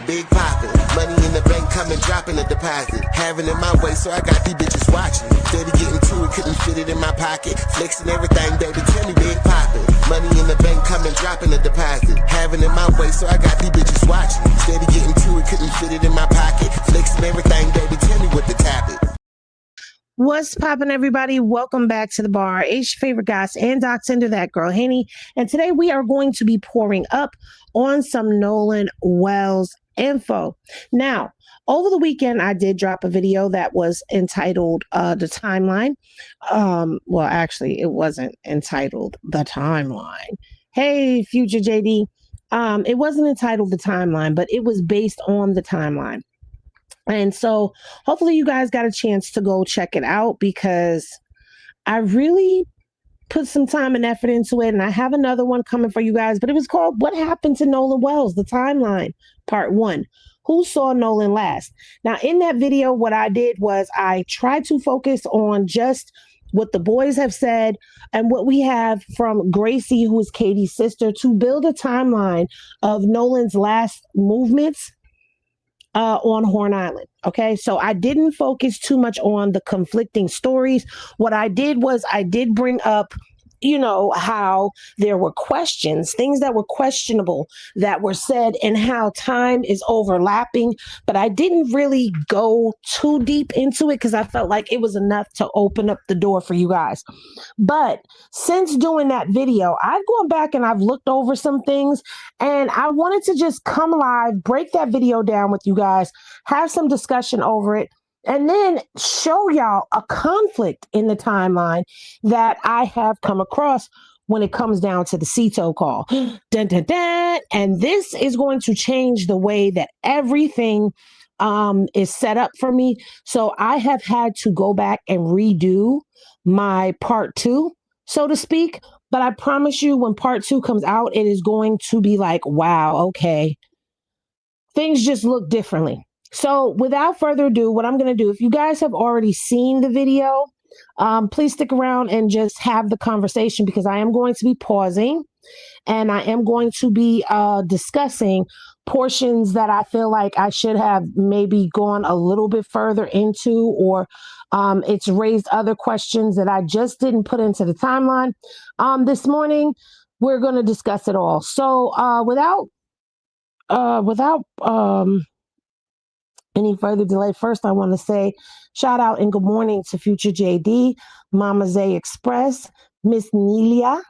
big poppin'. Money in the bank coming, dropping a deposit. Having it my way, so I got these bitches watching. Steady getting to it, couldn't fit it in my pocket. Flexing everything, baby, tell me big poppin'. Money in the bank coming, dropping a deposit. Having it my way, so I got these bitches watching. Steady getting to it, couldn't fit it in my pocket. Flexing everything, baby, tell me what the topic. What's poppin', everybody? Welcome back to the bar. It's your favorite guys and Doc's into that girl, Henny. And today we are going to be pouring up on some Nolan Wells info. Now, over the weekend, I did drop a video that was entitled The Timeline. Well, actually, it wasn't entitled The Timeline. Hey, future JD. It wasn't entitled The Timeline, but it was based on the timeline. And so hopefully you guys got a chance to go check it out because I really put some time and effort into it. And I have another one coming for you guys, but it was called What Happened to Nolan Wells? The Timeline, Part 1. Who saw Nolan last? Now, in that video, what I did was I tried to focus on just what the boys have said and what we have from Gracie, who is Katie's sister, to build a timeline of Nolan's last movements on Horn Island. Okay, so I didn't focus too much on the conflicting stories. What I did was I did bring up, how there were questions, things that were questionable that were said and how time is overlapping. But I didn't really go too deep into it because I felt like it was enough to open up the door for you guys. But since doing that video, I've gone back and I've looked over some things and I wanted to just come live, break that video down with you guys, have some discussion over it, and then show y'all a conflict in the timeline that I have come across when it comes down to the CETO call. Dun, dun, dun. And this is going to change the way that everything is set up for me. So I have had to go back and redo my part 2, so to speak. But I promise you, when part 2 comes out, it is going to be like, wow, okay. Things just look differently. So without further ado, what I'm going to do, if you guys have already seen the video, please stick around and just have the conversation because I am going to be pausing and I am going to be discussing portions that I feel like I should have maybe gone a little bit further into, or it's raised other questions that I just didn't put into the timeline. This morning, we're going to discuss it all. So without any further delay, first I want to say shout out and good morning to future JD, Mama Zay Express, Miss Nelia,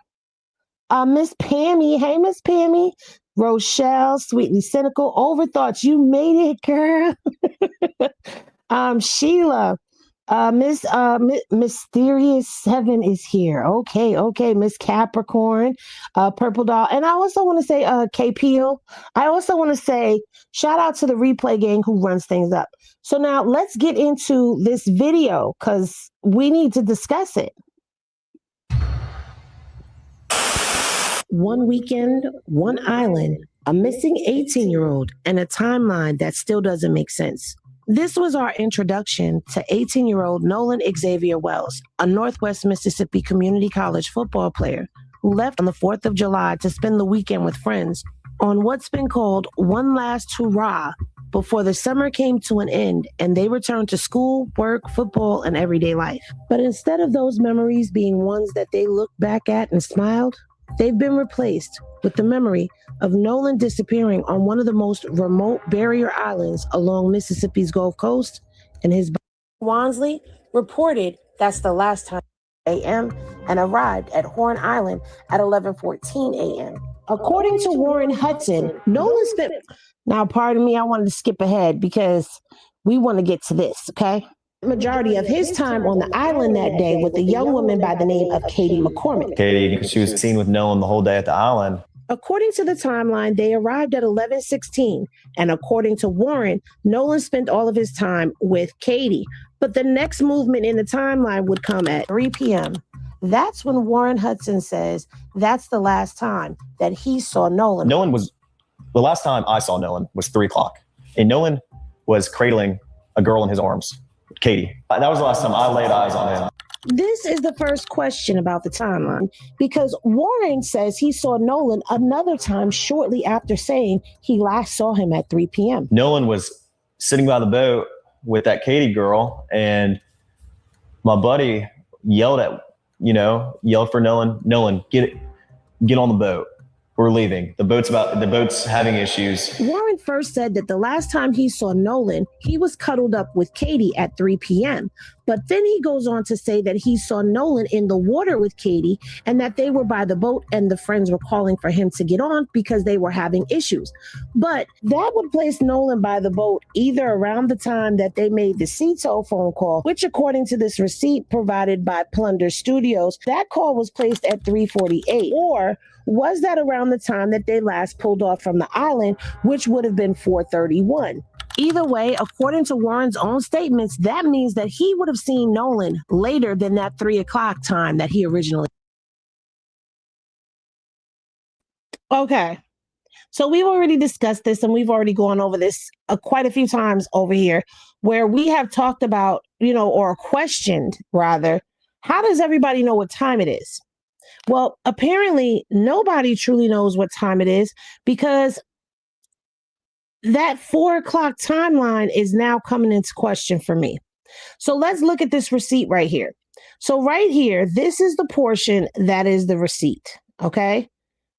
Miss Pammy. Hey, Miss Pammy. Rochelle, Sweetly Cynical, Overthoughts. You made it, girl. Sheila, Mysterious 7 is here. Okay. Miss Capricorn, Purple Doll. And I also want to say K Peel. I also want to say shout out to the replay gang who runs things up. So now let's get into this video because we need to discuss it. One weekend, one island, a missing 18-year-old, and a timeline that still doesn't make sense. This was our introduction to 18-year-old Nolan Xavier Wells, a Northwest Mississippi Community College football player who left on the 4th of July to spend the weekend with friends on what's been called one last hurrah before the summer came to an end and they returned to school, work, football, and everyday life. But instead of those memories being ones that they looked back at and smiled, they've been replaced with the memory of Nolan disappearing on one of the most remote barrier islands along Mississippi's Gulf Coast, and his Wansley reported that's the last time a.m. and arrived at Horn Island at 11:14 a.m. According to Warren Hudson, Nolan spent... Now, pardon me, I wanted to skip ahead because we want to get to this, okay? Majority of his time on the island that day with a young woman by the name of Katie McCormick. Katie, she was seen with Nolan the whole day at the island. According to the timeline, they arrived at 11:16, and according to Warren, Nolan spent all of his time with Katie. But the next movement in the timeline would come at 3 p.m. That's when Warren Hudson says that's the last time that he saw Nolan. The last time I saw Nolan was 3 o'clock, and Nolan was cradling a girl in his arms, Katie. That was the last time I laid eyes on him. This is the first question about the timeline because Warren says he saw Nolan another time shortly after saying he last saw him at 3 p.m. Nolan was sitting by the boat with that Katie girl, and my buddy yelled for Nolan, get on the boat. We're leaving. The boat's having issues. Warren first said that the last time he saw Nolan, he was cuddled up with Katie at 3 p.m. But then he goes on to say that he saw Nolan in the water with Katie and that they were by the boat and the friends were calling for him to get on because they were having issues. But that would place Nolan by the boat either around the time that they made the Cito phone call, which according to this receipt provided by Plunder Studios, that call was placed at 3:48, or was that around the time that they last pulled off from the island, which would have been 4:31? Either way, according to Warren's own statements, that means that he would have seen Nolan later than that 3 o'clock time that he originally. Okay. So we've already discussed this and we've already gone over this quite a few times over here where we have talked about, or questioned rather, how does everybody know what time it is? Well, apparently nobody truly knows what time it is because that 4 o'clock timeline is now coming into question for me. So let's look at this receipt right here. So right here, this is the portion that is the receipt. Okay.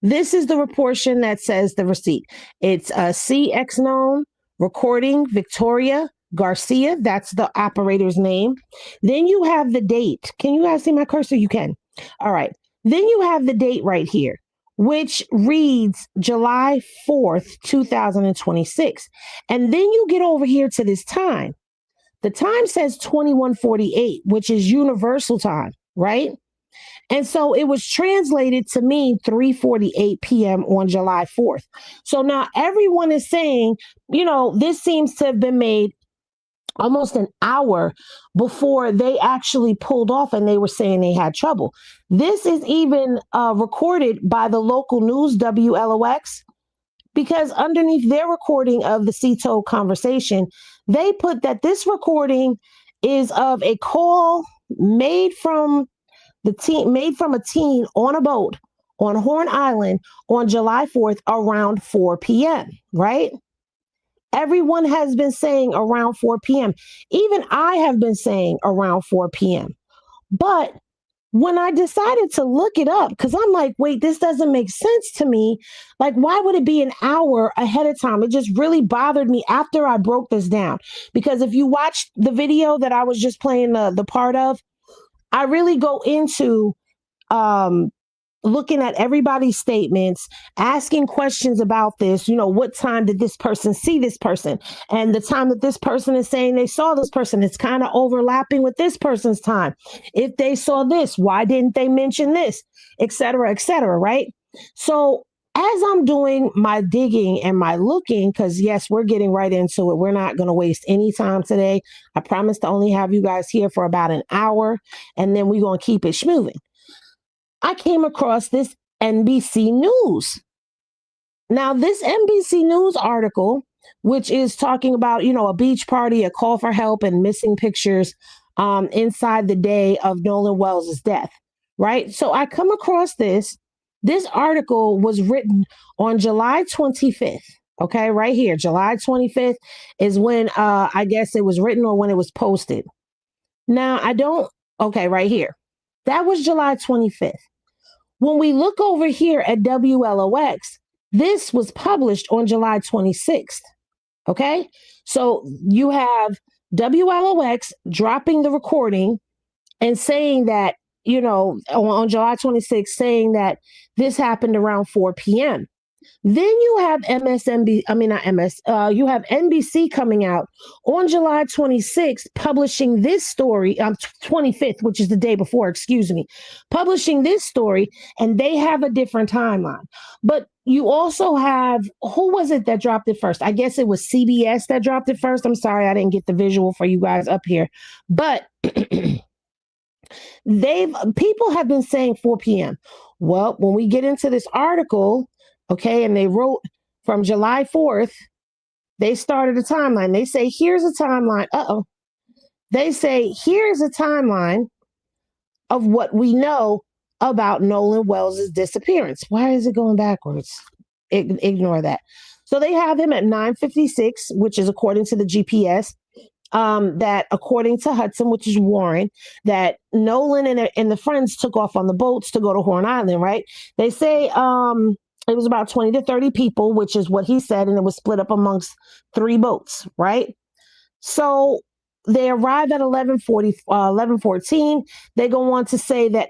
This is the portion that says the receipt. It's a CX known recording Victoria Garcia. That's the operator's name. Then you have the date. Can you guys see my cursor? You can. All right. Then you have the date right here, which reads July 4th, 2026. And then you get over here to this time. The time says 21:48, which is universal time, right? And so it was translated to mean 3:48 p.m. on July 4th. So now everyone is saying, this seems to have been made almost an hour before they actually pulled off and they were saying they had trouble. This is even recorded by the local news, WLOX, because underneath their recording of the Cito conversation, they put that this recording is of a call made from a teen on a boat on Horn Island on July 4th around 4 p.m., right? Everyone has been saying around 4 p.m. Even I have been saying around 4 p.m. But when I decided to look it up, because I'm like, wait, this doesn't make sense to me. Like, why would it be an hour ahead of time? It just really bothered me after I broke this down. Because if you watch the video that I was just playing the part of, I really go into looking at everybody's statements, asking questions about this, what time did this person see this person? And the time that this person is saying they saw this person, it's kind of overlapping with this person's time. If they saw this, why didn't they mention this? Et cetera, right? So as I'm doing my digging and my looking, because yes, we're getting right into it. We're not going to waste any time today. I promise to only have you guys here for about an hour, and then we're going to keep it schmoving. I came across this NBC News. Now, this NBC News article, which is talking about, a beach party, a call for help, and missing pictures inside the day of Nolan Wells' death, right? So I come across this. This article was written on July 25th. Okay, right here, July 25th is when I guess it was written or when it was posted. Now, right here. That was July 25th. When we look over here at WLOX, this was published on July 26th. Okay, so you have WLOX dropping the recording and saying that, on July 26th, saying that this happened around 4 p.m. Then you have you have NBC coming out on July 26th, publishing this story, 25th, which is the day before, publishing this story, and they have a different timeline. But you also have, who was it that dropped it first? I guess it was CBS that dropped it first. I'm sorry, I didn't get the visual for you guys up here, but people have been saying 4 p.m. Well, when we get into this article, okay, and they wrote from July 4th, they started a timeline. They say, here's a timeline. They say, here's a timeline of what we know about Nolan Wells' disappearance. Why is it going backwards? Ignore that. So they have him at 9:56, which is according to the GPS. That according to Hudson, which is Warren, that Nolan and the friends took off on the boats to go to Horn Island, right? They say it was about 20 to 30 people, which is what he said, and it was split up amongst 3 boats, right? So they arrived at 11:14. They go on to say that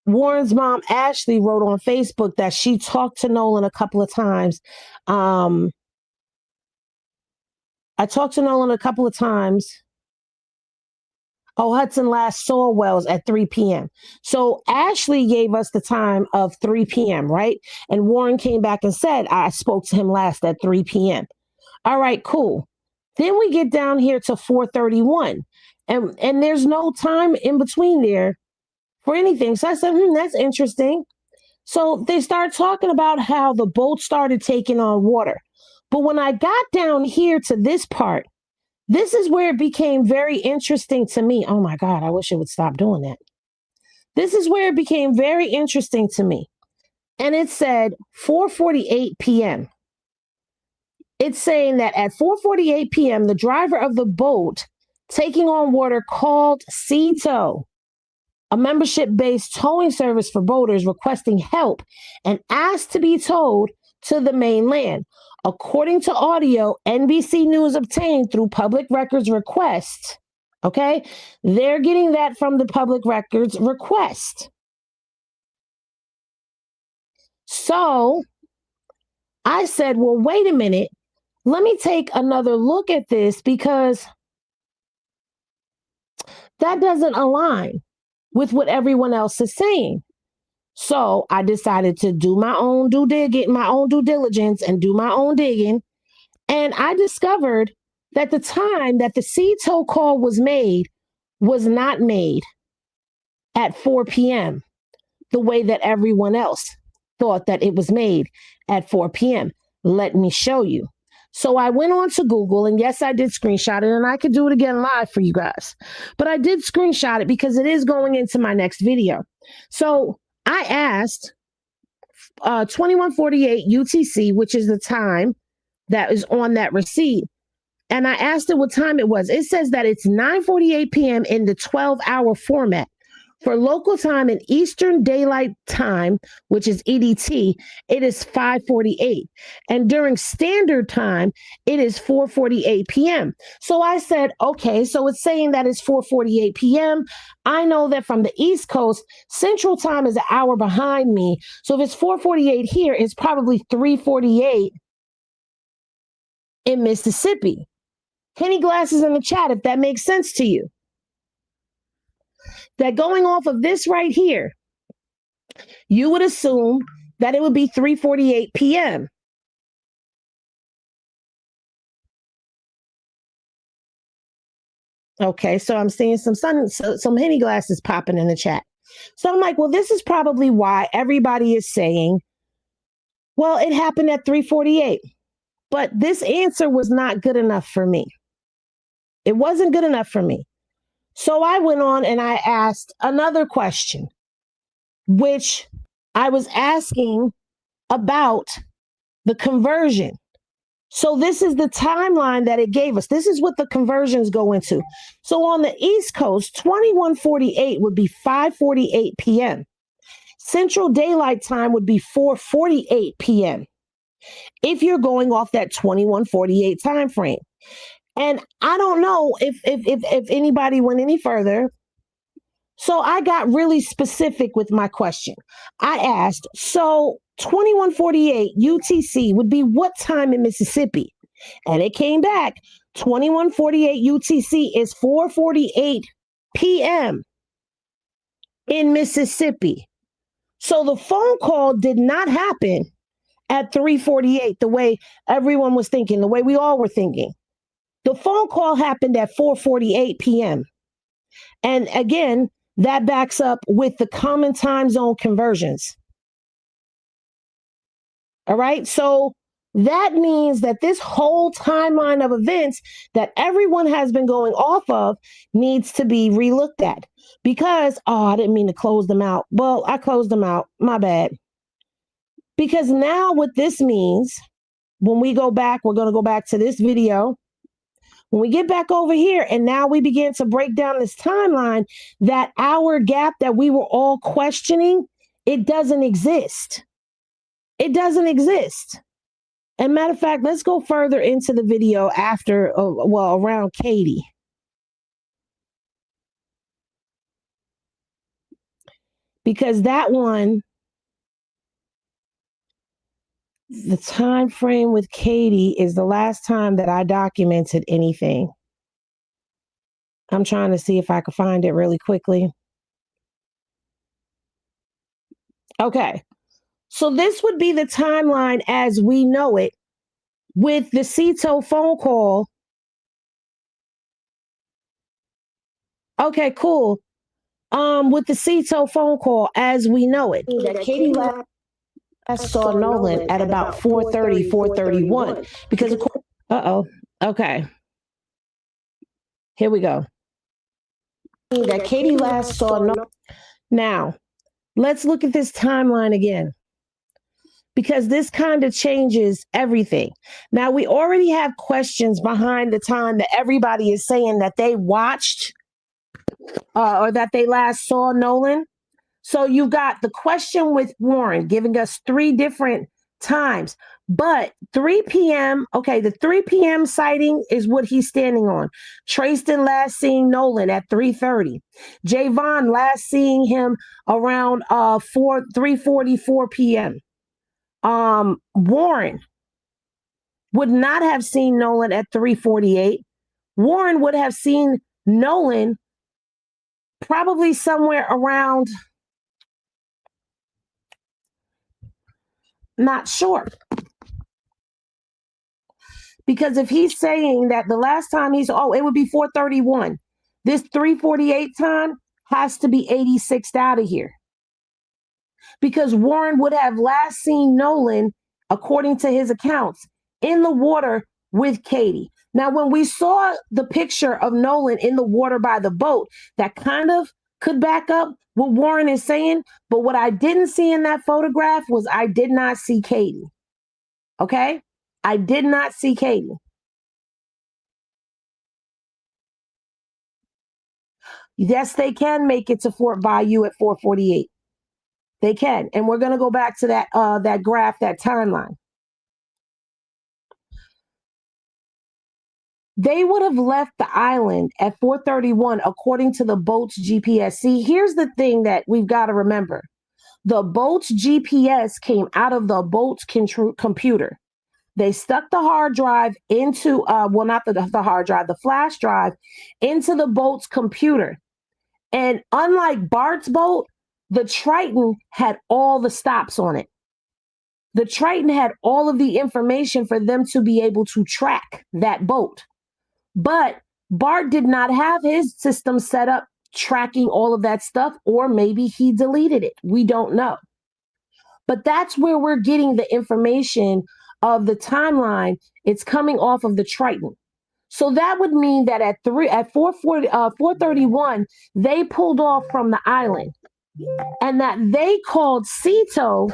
Warren's mom, Ashley, wrote on Facebook that she talked to Nolan a couple of times. I talked to Nolan a couple of times. Oh, Hudson last saw Wells at 3 p.m. So Ashley gave us the time of 3 p.m., right? And Warren came back and said, I spoke to him last at 3 p.m. All right, cool. Then we get down here to 4:31, and there's no time in between there for anything. So I said, that's interesting. So they start talking about how the boat started taking on water. But when I got down here to this part, this is where it became very interesting to me. Oh my God, I wish it would stop doing that. This is where it became very interesting to me. And it said 4:48 p.m. It's saying that at 4:48 p.m., the driver of the boat taking on water called Sea Tow, a membership-based towing service for boaters, requesting help and asked to be towed to the mainland. According to audio NBC News obtained through public records request, okay, they're getting that from the public records request. So I said, well, wait a minute. Let me take another look at this because that doesn't align with what everyone else is saying. So I decided to do my own due diligence and do my own digging. And I discovered that the time that the Sea Tow call was not made at 4 p.m. the way that everyone else thought that it was made at 4 p.m. Let me show you. So I went on to Google, and yes, I did screenshot it, and I could do it again live for you guys. But I did screenshot it because it is going into my next video. So I asked 21:48 UTC, which is the time that is on that receipt. And I asked it what time it was. It says that it's 9:48 p.m. in the 12-hour format. For local time in Eastern Daylight Time, which is EDT, it is 5:48. And during standard time, it is 4:48 p.m. So I said, okay, so it's saying that it's 4:48 p.m. I know that from the East Coast, Central Time is an hour behind me. So if it's 4:48 here, it's probably 3:48 in Mississippi. Henny Glasses in the chat, if that makes sense to you. That going off of this right here, you would assume that it would be 3:48 p.m. Okay, so I'm seeing some Henny Glasses popping in the chat. So I'm like, well, this is probably why everybody is saying, well, it happened at 3:48. But this answer was not good enough for me. It wasn't good enough for me. So I went on and I asked another question, which I was asking about the conversion. So this is the timeline that it gave us. This is what the conversions go into. So on the East Coast, 21:48 would be 5:48 p.m. Central Daylight Time would be 4:48 p.m. if you're going off that 21:48 time frame. And I don't know if anybody went any further. So I got really specific with my question. I asked, so 21:48 UTC would be what time in Mississippi? And it came back, 21:48 UTC is 4:48 p.m. in Mississippi. So the phone call did not happen at 3:48 the way everyone was thinking, the way we all were thinking. The phone call happened at 4:48 p.m. And again, that backs up with the common time zone conversions. All right. So that means that this whole timeline of events that everyone has been going off of needs to be relooked at. Because, I didn't mean to close them out. Well, I closed them out. My bad. Because now what this means, when we go back, we're going to go back to this video. When we get back over here and now we begin to break down this timeline, that hour gap that we were all questioning, it doesn't exist. It doesn't exist. And matter of fact, let's go further into the video after, around Katie. Because that one, the time frame with Katie is the last time that I documented anything. I'm trying to see if I can find it really quickly. Okay. So this would be the timeline as we know it with the Cito phone call. Okay, cool. With the Cito phone call as we know it. That Katie last saw Nolan at about 4:30, 4:31. Because okay. Here we go. That Katie last saw Nolan. Now, let's look at this timeline again. Because this kind of changes everything. Now, we already have questions behind the time that everybody is saying that they watched or that they last saw Nolan. So you got the question with Warren giving us 3 different times. But 3 p.m., okay, the 3 p.m. sighting is what he's standing on. Trayston last seeing Nolan at 3:30. Javon last seeing him around 3:44 p.m. Warren would not have seen Nolan at 3:48. Warren would have seen Nolan probably somewhere around, not sure. Because if he's saying that the last time it would be 4:31. This 3:48 time has to be 86th out of here. Because Warren would have last seen Nolan, according to his accounts, in the water with Katie. Now, when we saw the picture of Nolan in the water by the boat, that kind of could back up what Warren is saying. But what I didn't see in that photograph was I did not see Katie. Okay? I did not see Katie. Yes, they can make it to Fort Bayou at 4:48. They can. And we're going to go back to that graph, that timeline. They would have left the island at 4:31 according to the boat's GPS. See, here's the thing that we've got to remember. The boat's GPS came out of the boat's computer. They stuck the hard drive into, not the hard drive, the flash drive into the boat's computer. And unlike Bart's boat, the Triton had all the stops on it. The Triton had all of the information for them to be able to track that boat. But Bart did not have his system set up tracking all of that stuff, or maybe he deleted it. We don't know. But that's where we're getting the information of the timeline. It's coming off of the Triton. So that would mean that at 4:31, they pulled off from the island, and that they called Cito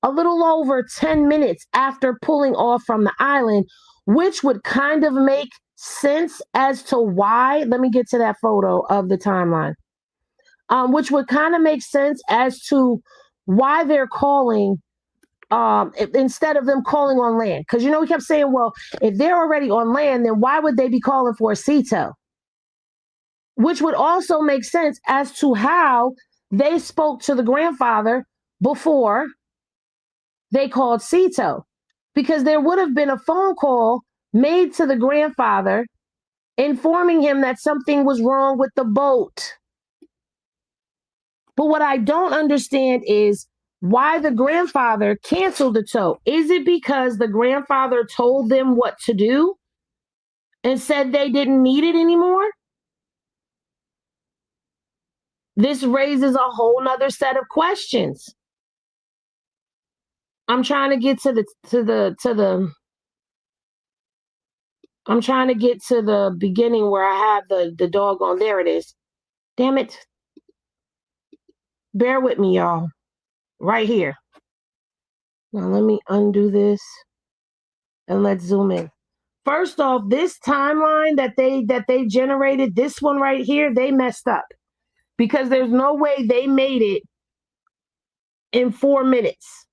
a little over 10 minutes after pulling off from the island, which would kind of make sense as to why. Let me get to that photo of the timeline, which would kind of make sense as to why they're calling instead of them calling on land. Because, we kept saying, well, if they're already on land, then why would they be calling for a Cito? Which would also make sense as to how they spoke to the grandfather before they called Cito. Because there would have been a phone call made to the grandfather informing him that something was wrong with the boat. But what I don't understand is why the grandfather canceled the tow. Is it because the grandfather told them what to do and said they didn't need it anymore? This raises a whole nother set of questions. I'm trying to get to the I'm trying to get to the beginning where I have the doggone. There it is. Damn it. Bear with me, y'all. Right here. Now let me undo this and let's zoom in. First off, this timeline that they generated, this one right here, they messed up because there's no way they made it in 4 minutes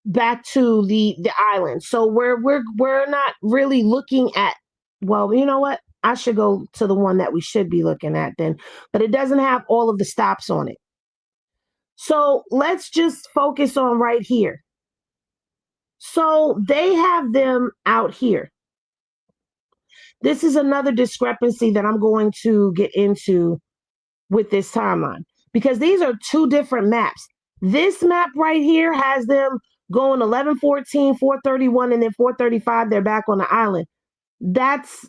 back to the island. So we're not really looking at. Well, you know what? I should go to the one that we should be looking at then, but it doesn't have all of the stops on it. So let's just focus on right here. So they have them out here. This is another discrepancy that I'm going to get into with this timeline because these are two different maps. This map right here has them going 11:14, 4:31, and then 4:35. They're back on the island. That's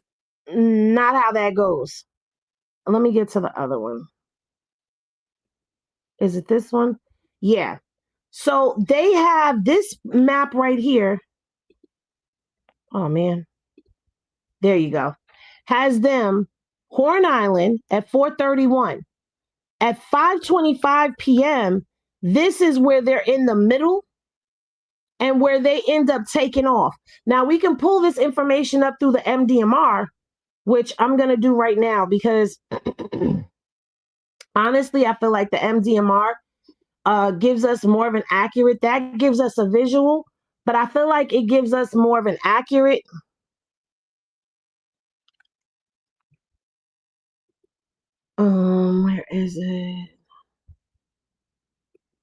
not how that goes. Let me get to the other one. Is it this one? Yeah. So they have this map right here. Oh, man. There you go. Has them Horn Island at 4:31. At 5:25 p.m., this is where they're in the middle and where they end up taking off. Now, we can pull this information up through the MDMR, which I'm going to do right now because honestly, I feel like the MDMR gives us more of an accurate, that gives us a visual, but I feel like it gives us more of an accurate. Where is it?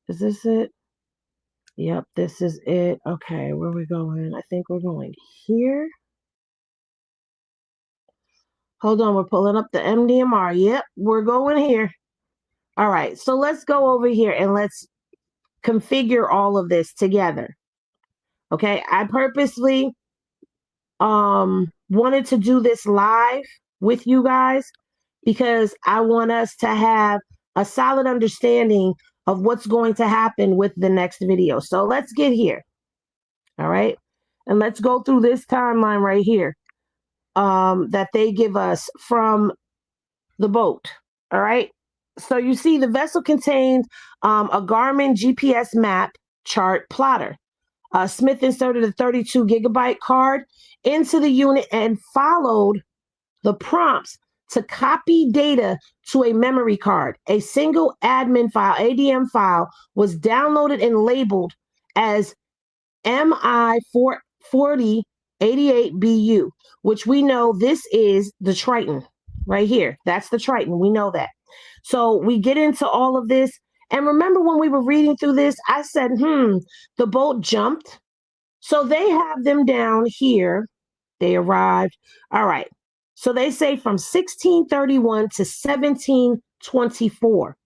Is this it? Yep, this is it. Okay, where are we going? I think we're going here. Hold on, we're pulling up the MDMR. Yep, we're going here. All right, so let's go over here and let's configure all of this together. Okay, I purposely wanted to do this live with you guys because I want us to have a solid understanding of what's going to happen with the next video. So let's get here. All right. And let's go through this timeline right here that they give us from the boat. All right. So you see the vessel contained a Garmin GPS map chart plotter. Smith inserted a 32 gigabyte card into the unit and followed the prompts to copy data to a memory card. A single admin file, ADM file, was downloaded and labeled as MI4088BU, which we know this is the Triton right here. That's the Triton. We know that. So we get into all of this. And remember when we were reading through this, I said, the boat jumped. So they have them down here. They arrived. All right. So they say from 1631 to 1724.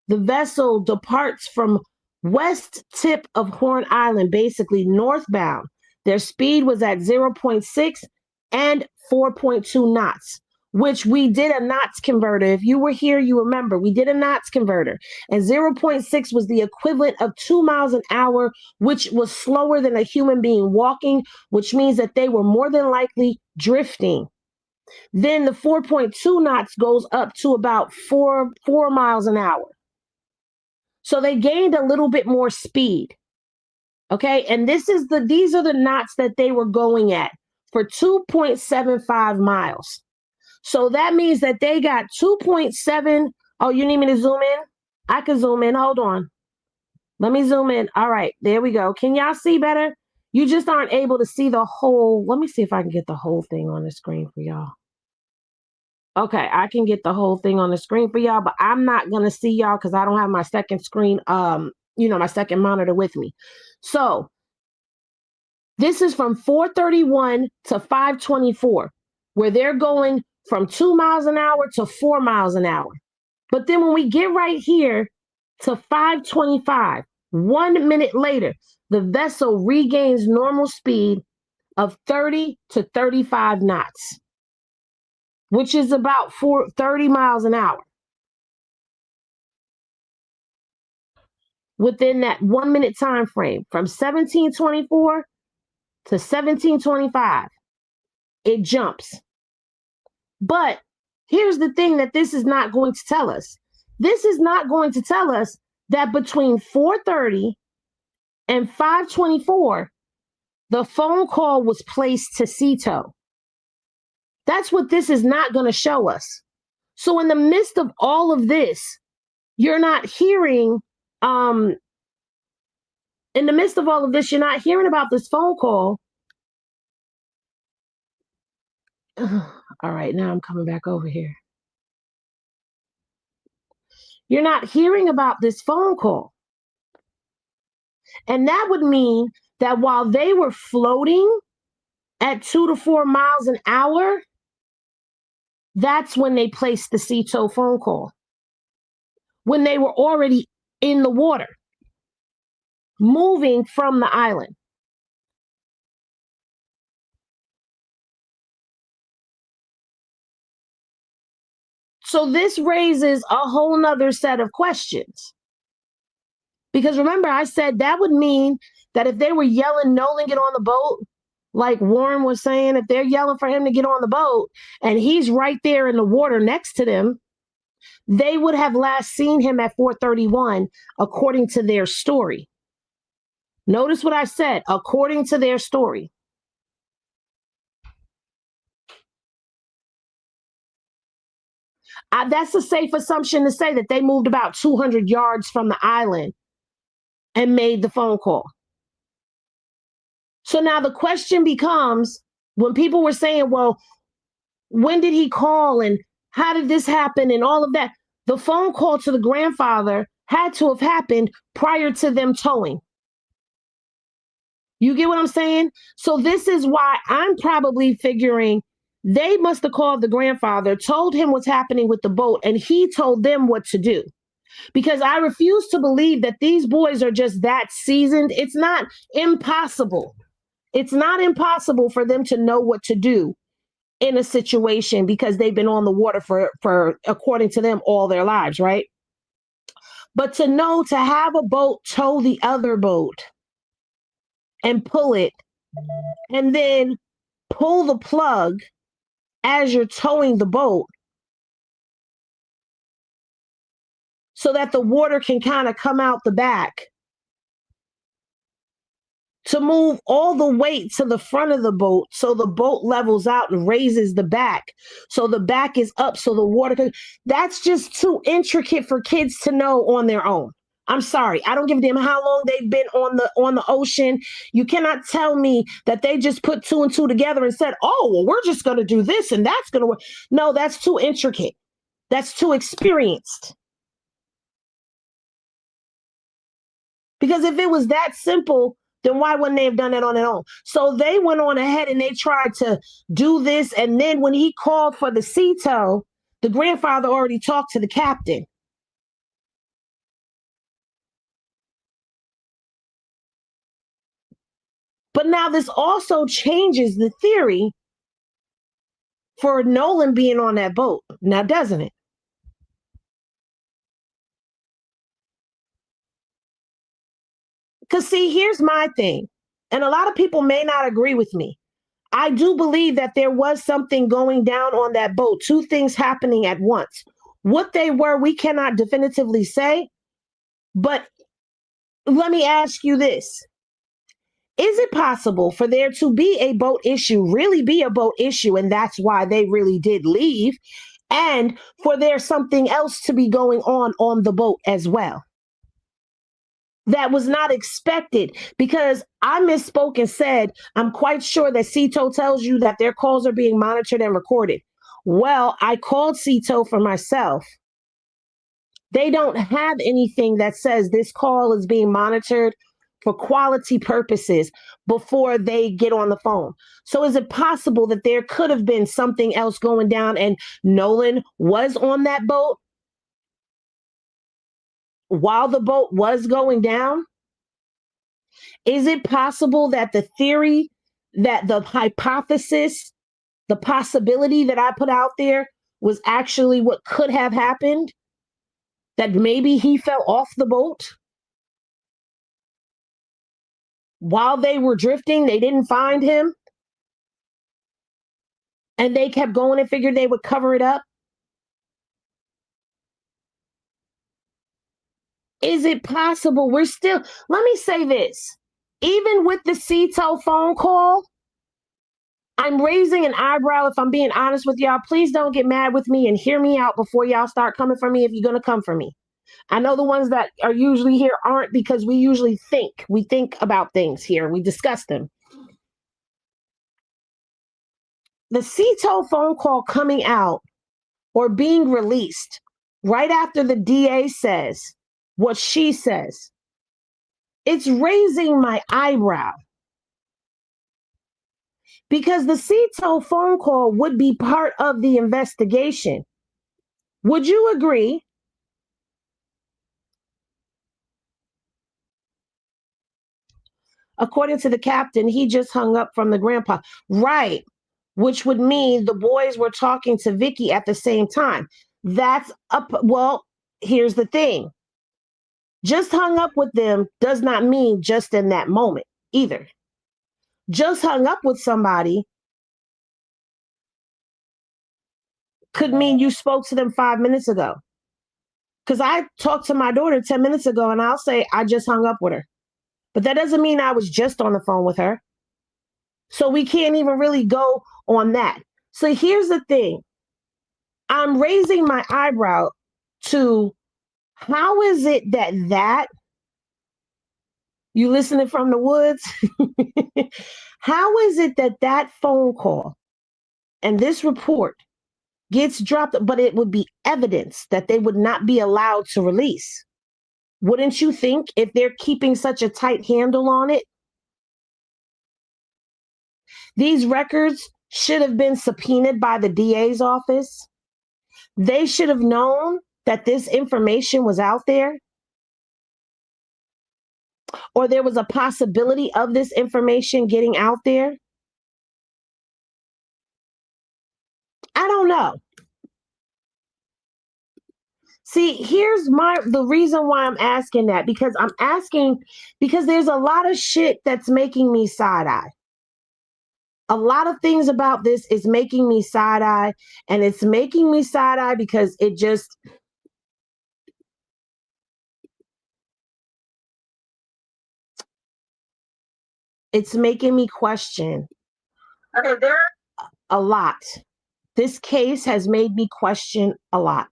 The vessel departs from west tip of Horn Island, basically northbound. Their speed was at 0.6 and 4.2 knots, which we did a knots converter. If you were here, you remember we did a knots converter, and 0.6 was the equivalent of 2 miles an hour, which was slower than a human being walking, which means that they were more than likely drifting. Then the 4.2 knots goes up to about 4 miles an hour. So they gained a little bit more speed. Okay, and these are the knots that they were going at for 2.75 miles. So that means that they got 2.7. Oh, you need me to zoom in? I can zoom in. Hold on. Let me zoom in. All right, there we go. Can y'all see better? You just aren't able to see the whole. Let me see if I can get the whole thing on the screen for y'all. Okay, I can get the whole thing on the screen for y'all, but I'm not going to see y'all because I don't have my second screen, my second monitor with me. So this is from 4:31 to 5:24, where they're going from 2 miles an hour to 4 miles an hour. But then when we get right here to 5:25, 1 minute later, the vessel regains normal speed of 30 to 35 knots, which is about 30 miles an hour. Within that 1 minute time frame, from 1724 to 1725. it jumps. But here's the thing that this is not going to tell us. This is not going to tell us that between 4:30 and 5:24, the phone call was placed to Cito. That's what this is not going to show us. So in the midst of all of this, you're not hearing, in the midst of all of this, you're not hearing about this phone call. All right, now I'm coming back over here. You're not hearing about this phone call. And that would mean that while they were floating at 2 to 4 miles an hour, that's when they placed the Cito phone call. When they were already in the water, moving from the island. So this raises a whole nother set of questions. Because remember, I said that would mean that if they were yelling, Nolan, get on the boat, like Warren was saying, if they're yelling for him to get on the boat and he's right there in the water next to them, they would have last seen him at 4:31, according to their story. Notice what I said, according to their story. That's a safe assumption to say that they moved about 200 yards from the island and made the phone call. So now the question becomes, when people were saying, well, when did he call and how did this happen and all of that? The phone call to the grandfather had to have happened prior to them towing. You get what I'm saying? So this is why I'm probably figuring they must have called the grandfather, told him what's happening with the boat, and he told them what to do. Because I refuse to believe that these boys are just that seasoned. It's not impossible. It's not impossible for them to know what to do in a situation because they've been on the water for according to them, all their lives, right? But to know to have a boat tow the other boat and pull it, and then pull the plug as you're towing the boat so that the water can kind of come out the back, to move all the weight to the front of the boat so the boat levels out and raises the back. So the back is up so the water can. That's just too intricate for kids to know on their own. I'm sorry. I don't give a damn how long they've been on the ocean. You cannot tell me that they just put 2 and 2 together and said, oh, well, we're just going to do this and that's going to work. No, that's too intricate. That's too experienced. Because if it was that simple, then why wouldn't they have done it on their own? So they went on ahead and they tried to do this. And then when he called for the Cito, the grandfather already talked to the captain. But now this also changes the theory for Nolan being on that boat. Now, doesn't it? Because see, here's my thing. And a lot of people may not agree with me. I do believe that there was something going down on that boat, 2 things happening at once. What they were, we cannot definitively say. But let me ask you this. Is it possible for there to be a boat issue, really be a boat issue, and that's why they really did leave, and for there something else to be going on the boat as well? That was not expected, because I misspoke and said, I'm quite sure that Cito tells you that their calls are being monitored and recorded. Well, I called Cito for myself. They don't have anything that says this call is being monitored for quality purposes before they get on the phone. So is it possible that there could have been something else going down and Nolan was on that boat while the boat was going down? Is it possible that the theory, that the hypothesis, the possibility that I put out there was actually what could have happened? That maybe he fell off the boat while they were drifting, they didn't find him, and they kept going and figured they would cover it up? Is it possible we're still, let me say this, even with the Cito phone call, I'm raising an eyebrow if I'm being honest with y'all. Please don't get mad with me and hear me out before y'all start coming for me if you're going to come for me. I know the ones that are usually here aren't, because we usually think. We think about things here. We discuss them. The Cito phone call coming out or being released right after the DA says what she says, it's raising my eyebrow. Because the Cito phone call would be part of the investigation. Would you agree? According to the captain, he just hung up from the grandpa. Right. Which would mean the boys were talking to Vicky at the same time. That's up. Well, here's the thing. Just hung up with them does not mean just in that moment either. Just hung up with somebody could mean you spoke to them 5 minutes ago. Because I talked to my daughter 10 minutes ago and I'll say I just hung up with her. But that doesn't mean I was just on the phone with her. So we can't even really go on that. So here's the thing. I'm raising my eyebrow to how is it that you listening from the woods? How is it that phone call and this report gets dropped, but it would be evidence that they would not be allowed to release? Wouldn't you think, if they're keeping such a tight handle on it? These records should have been subpoenaed by the DA's office. They should have known that this information was out there, or there was a possibility of this information getting out there. I don't know. See, here's the reason why I'm asking that, because there's a lot of shit that's making me side-eye. A lot of things about this is making me side-eye, and it's making me side-eye because it's making me question a lot. This case has made me question a lot.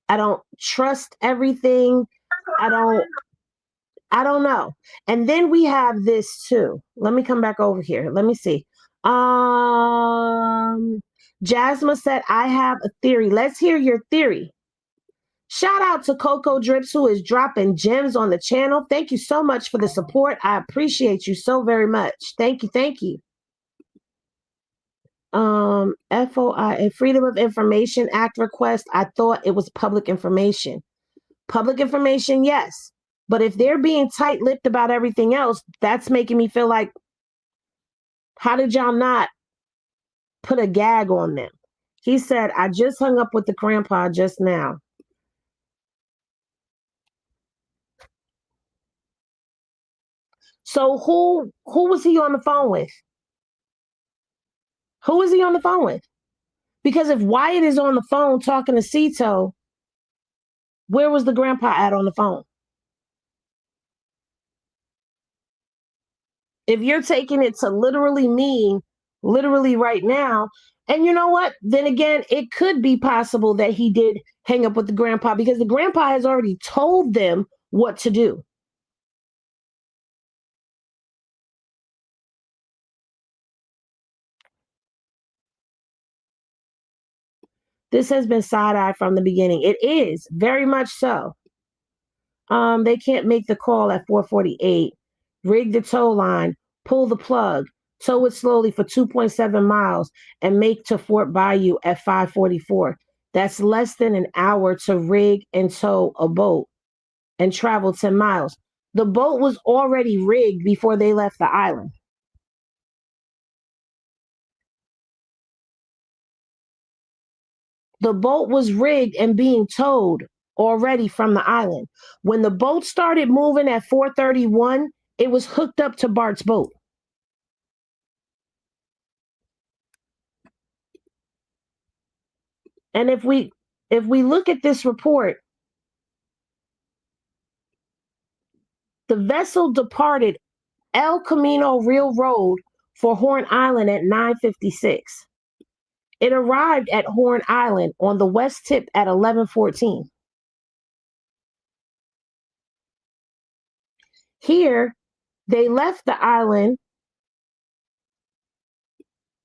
I don't trust everything. I don't know. And then we have this too. Let me come back over here. Let me see. Jasmine said, I have a theory. Let's hear your theory. Shout out to Coco Drips, who is dropping gems on the channel. Thank you so much for the support. I appreciate you so very much. Thank you. Thank you. FOIA, Freedom of Information Act request. I thought it was public information. Public information, yes. But if they're being tight-lipped about everything else, that's making me feel like, how did y'all not put a gag on them? He said, I just hung up with the grandpa just now. So who was he on the phone with? Who is he on the phone with? Because if Wyatt is on the phone talking to Cito, where was the grandpa at on the phone? If you're taking it to literally mean, literally right now, and you know what? Then again, it could be possible that he did hang up with the grandpa, because the grandpa has already told them what to do. This has been side-eye from the beginning. It is, very much so. They can't make the call at 4:48. Rig the tow line, pull the plug, tow it slowly for 2.7 miles, and make to Fort Bayou at 5:44. That's less than an hour to rig and tow a boat and travel 10 miles. The boat was already rigged before they left the island. The boat was rigged and being towed already from the island. When the boat started moving at 4:31, it was hooked up to Bart's boat. And if we look at this report, the vessel departed El Camino Real Road for Horn Island at 9:56. It arrived at Horn Island on the west tip at 11:14. Here, they left the island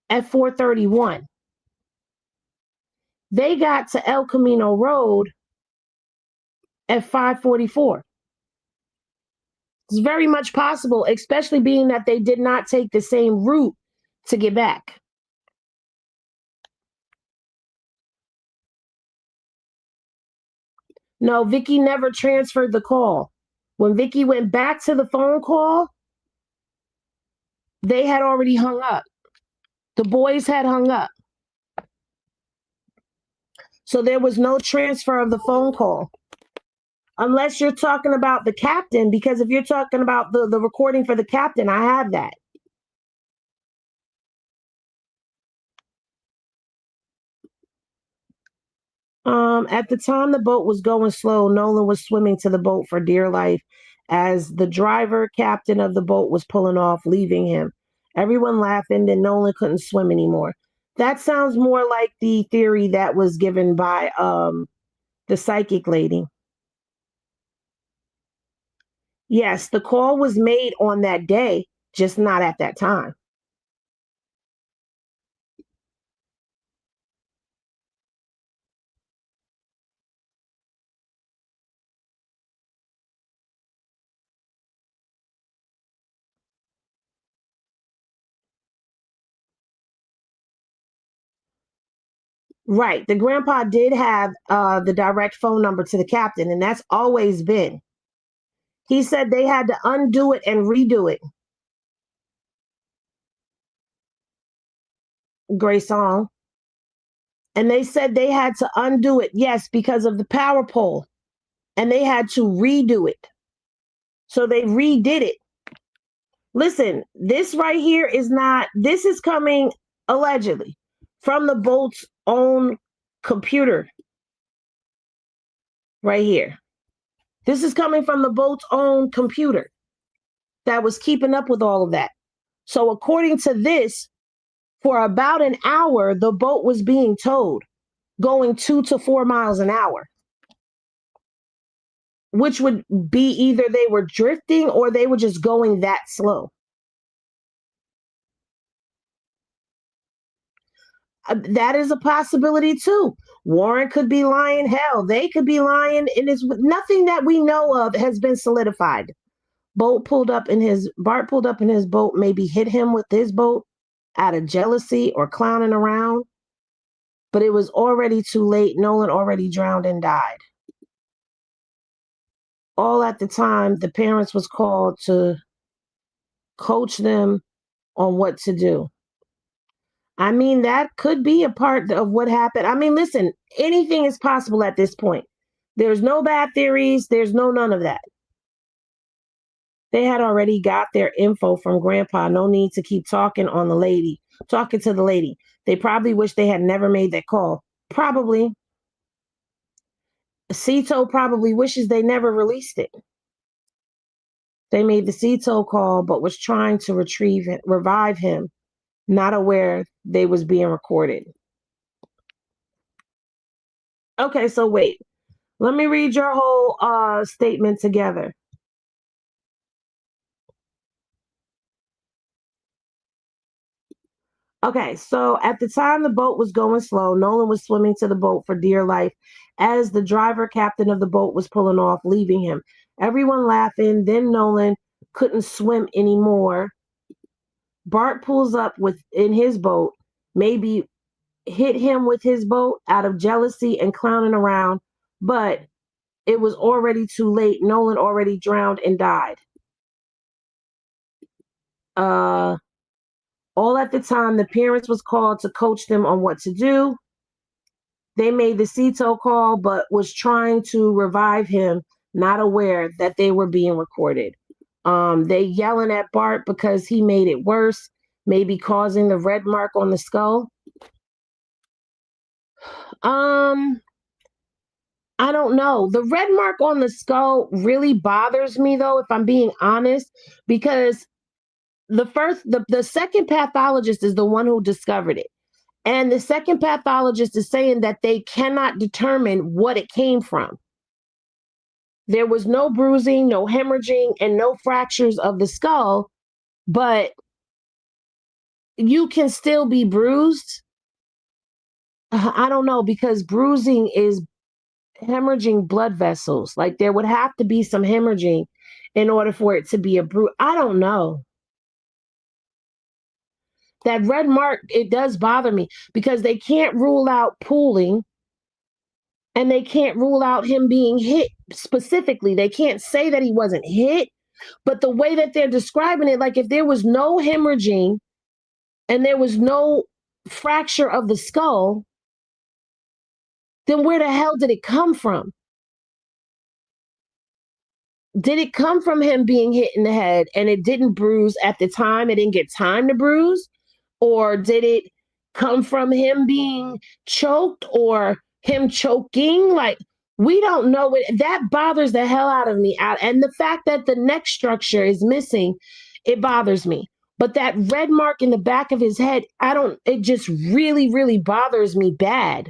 at 4:31. They got to El Camino Road at 5:44. It's very much possible, especially being that they did not take the same route to get back. No, Vicky never transferred the call. When Vicky went back to the phone call, they had already hung up. The boys had hung up. So there was no transfer of the phone call. Unless you're talking about the captain, because if you're talking about the recording for the captain, I have that. At the time the boat was going slow, Nolan was swimming to the boat for dear life as the driver captain of the boat was pulling off, leaving him. Everyone laughing, then Nolan couldn't swim anymore. That sounds more like the theory that was given by the psychic lady. Yes, the call was made on that day, just not at that time. Right. The grandpa did have the direct phone number to the captain, and that's always been. He said they had to undo it and redo it. Great song. And they said they had to undo it, yes, because of the power pole. And they had to redo it. So they redid it. Listen, this right here is not, this is coming allegedly from the boat's own computer. Right here. This is coming from the boat's own computer that was keeping up with all of that. So according to this, for about an hour, the boat was being towed, going 2 to 4 miles an hour, which would be either they were drifting or they were just going that slow. That is a possibility too. Warren could be lying. Hell, they could be lying. And it's nothing that we know of has been solidified. Bart pulled up in his boat, maybe hit him with his boat out of jealousy or clowning around. But it was already too late. Nolan already drowned and died. All at the time, the parents was called to coach them on what to do. I mean, that could be a part of what happened. I mean, listen, anything is possible at this point. There's no bad theories. There's no none of that. They had already got their info from grandpa. No need to keep talking to the lady. They probably wish they had never made that call. Probably. Cito probably wishes they never released it. They made the Cito call, but was trying to revive him, not aware they was being recorded. Okay, so wait. Let me read your whole statement together. Okay, so at the time the boat was going slow, Nolan was swimming to the boat for dear life as the driver captain of the boat was pulling off, leaving him. Everyone laughing. Then Nolan couldn't swim anymore. Bart pulls up in his boat, maybe hit him with his boat out of jealousy and clowning around, but it was already too late. Nolan already drowned and died. All at the time, the parents was called to coach them on what to do. They made the Cito call, but was trying to revive him, not aware that they were being recorded. They yelling at Bart because he made it worse, maybe causing the red mark on the skull. Um, I don't know. The red mark on the skull really bothers me though, if I'm being honest, because the second pathologist is the one who discovered it. And the second pathologist is saying that they cannot determine what it came from. There was no bruising, no hemorrhaging, and no fractures of the skull, but you can still be bruised. I don't know, because bruising is hemorrhaging blood vessels. Like there would have to be some hemorrhaging in order for it to be a bruise. I don't know. That red mark, it does bother me because they can't rule out pooling and they can't rule out him being hit specifically. They can't say that he wasn't hit, but the way that they're describing it, like if there was no hemorrhaging and there was no fracture of the skull, then where the hell did it come from? Did it come from him being hit in the head and it didn't bruise at the time? It didn't get time to bruise? Or did it come from him being choked or him choking? Like, we don't know. That bothers the hell out of me. And the fact that the neck structure is missing, it bothers me. But that red mark in the back of his head, it just really, really bothers me bad.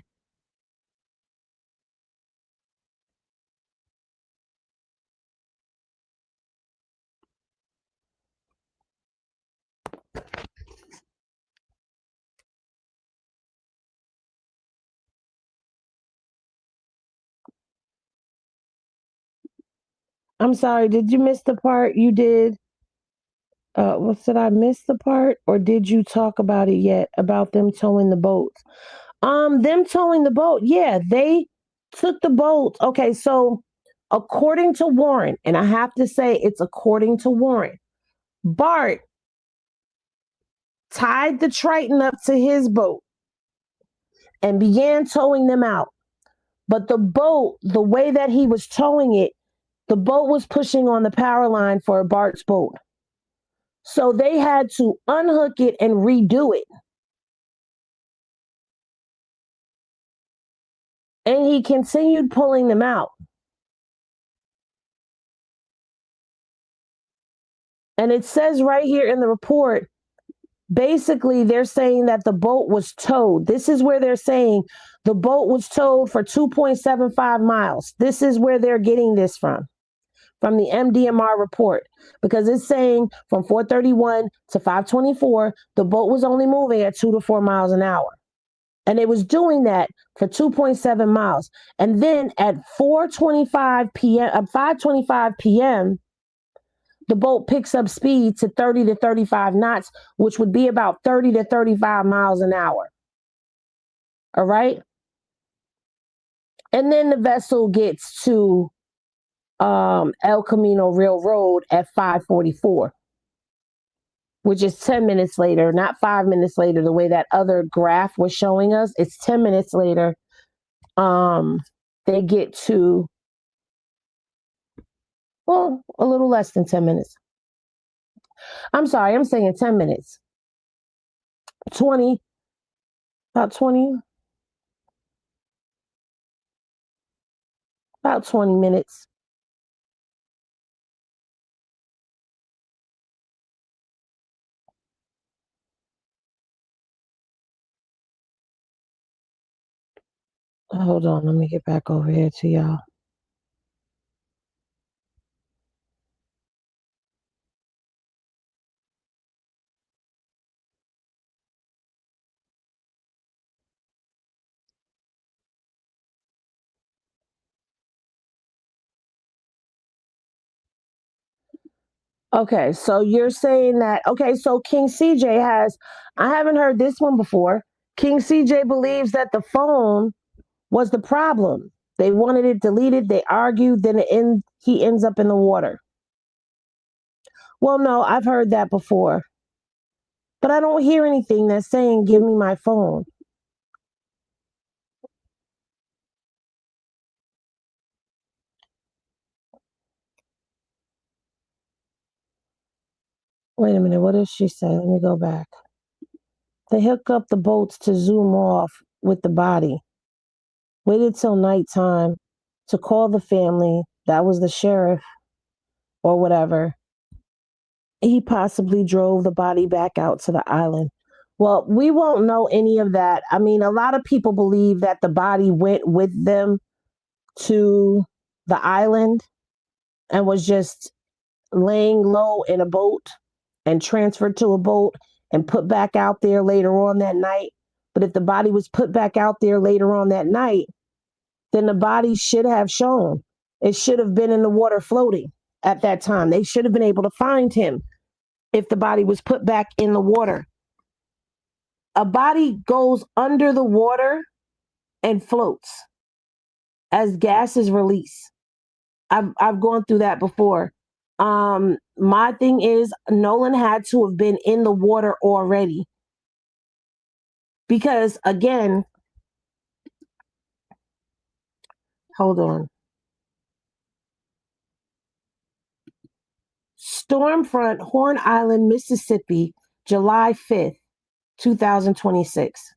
I'm sorry, did you miss the part you did? What did I miss the part, or did you talk about it yet about them towing the boat? Them towing the boat, yeah, they took the boat. Okay, so according to Warren, and I have to say it's according to Warren, Bart tied the Triton up to his boat and began towing them out. But the boat, the way that he was towing it, the boat was pushing on the power line for Bart's boat. So they had to unhook it and redo it. And he continued pulling them out. And it says right here in the report, basically they're saying that the boat was towed. This is where they're saying the boat was towed for 2.75 miles. This is where they're getting this from the MDMR report, because it's saying from 431 to 524, the boat was only moving at 2 to 4 miles an hour. And it was doing that for 2.7 miles. And then at 4:25 p.m., 5:25 p.m., the boat picks up speed to 30 to 35 knots, which would be about 30 to 35 miles an hour. All right. And then the vessel gets to El Camino Railroad at 5:44, which is 10 minutes later, not 5 minutes later, the way that other graph was showing us. It's 10 minutes later. They get to, well, a little less than 10 minutes. I'm sorry, I'm saying 10 minutes. 20, about 20, about 20 minutes. Hold on, let me get back over here to y'all. Okay, so you're saying that, okay, so King CJ has, I haven't heard this one before. King CJ believes that the phone was the problem. They wanted it deleted, they argued, then he ends up in the water. Well, no, I've heard that before. But I don't hear anything that's saying, give me my phone. Wait a minute, what does she say? Let me go back. They hook up the boats to zoom off with the body. waited till nighttime to call the family. That was the sheriff or whatever. He possibly drove the body back out to the island. Well, we won't know any of that. I mean, a lot of people believe that the body went with them to the island and was just laying low in a boat and transferred to a boat and put back out there later on that night. But if the body was put back out there later on that night, then the body should have shown. It should have been in the water floating at that time. They should have been able to find him if the body was put back in the water. A body goes under the water and floats as gas is released. I've gone through that before. My thing is Nolan had to have been in the water already. Because again, hold on. Stormfront, Horn Island, Mississippi, July 5th, 2026.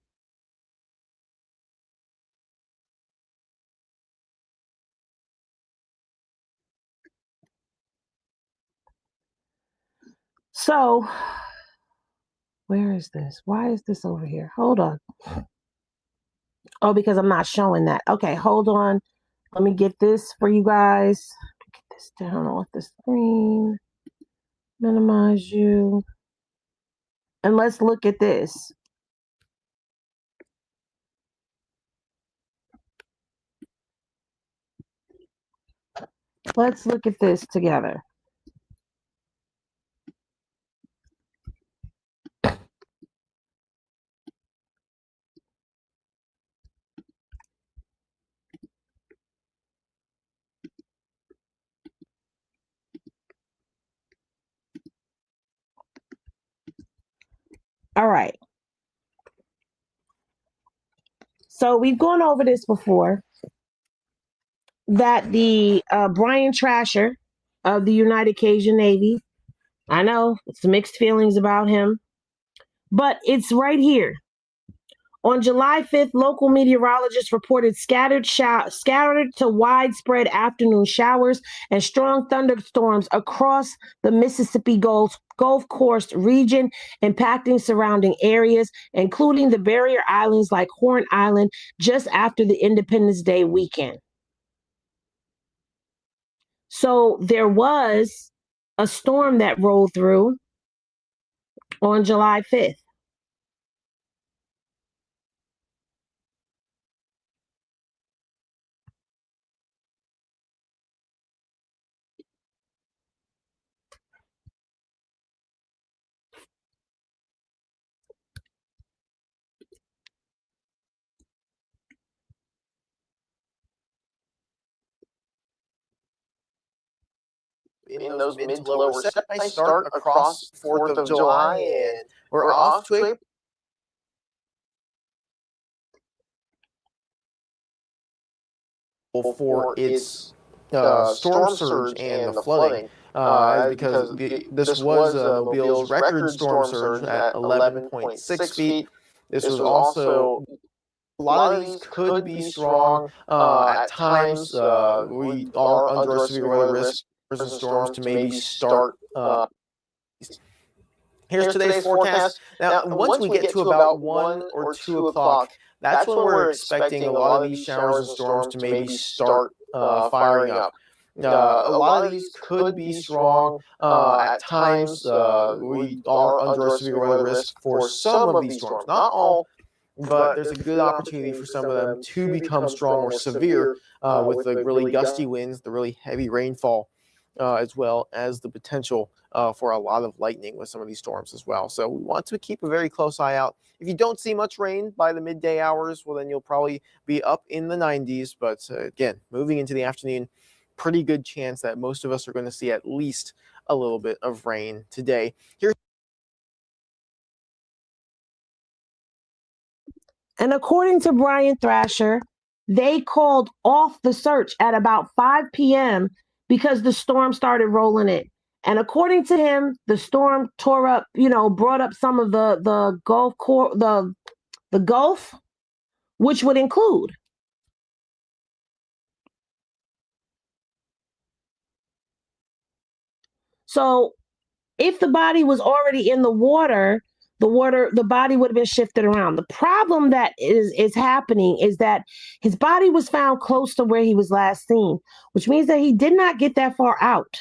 So, where is this? Why is this over here? Hold on. Oh, because I'm not showing that. Okay, hold on. Let me get this for you guys. Get this down off the screen. Minimize you. And let's look at this. Let's look at this together. All right. So we've gone over this before, that the Brian Trasher of the United Cajun Navy, I know it's mixed feelings about him, but it's right here. On July 5th, local meteorologists reported scattered to widespread afternoon showers and strong thunderstorms across the Mississippi Gulf Coast region, impacting surrounding areas, including the barrier islands like Horn Island, just after the Independence Day weekend. So there was a storm that rolled through on July 5th. In those mid to lower 70s, start across 4th of July, and we're off to a for its storm surge and the flooding, because this was Mobile's record storm surge at 11.6 feet. This was also, a lot of these could be strong at times. We are under a severe weather risk and storms to maybe start. Here's today's forecast. Now, once we get to about 1 or 2 o'clock, that's when we're expecting a lot of these showers and storms to maybe start firing up. A lot of these could be strong at times. We are under a severe weather risk for some of these storms, not all, but there's a good opportunity for some of them to become strong or severe with the really gusty winds, the really heavy rainfall, as well as the potential for a lot of lightning with some of these storms as well. So we want to keep a very close eye out. If you don't see much rain by the midday hours, well, then you'll probably be up in the 90s. But again, moving into the afternoon, pretty good chance that most of us are going to see at least a little bit of rain today. And according to Brian Thrasher, they called off the search at about 5 p.m. because the storm started rolling in. And according to him, the storm tore up, brought up some of the Gulf, which would include So if the body was already in the body would have been shifted around. The problem that is happening is that his body was found close to where he was last seen, which means that he did not get that far out.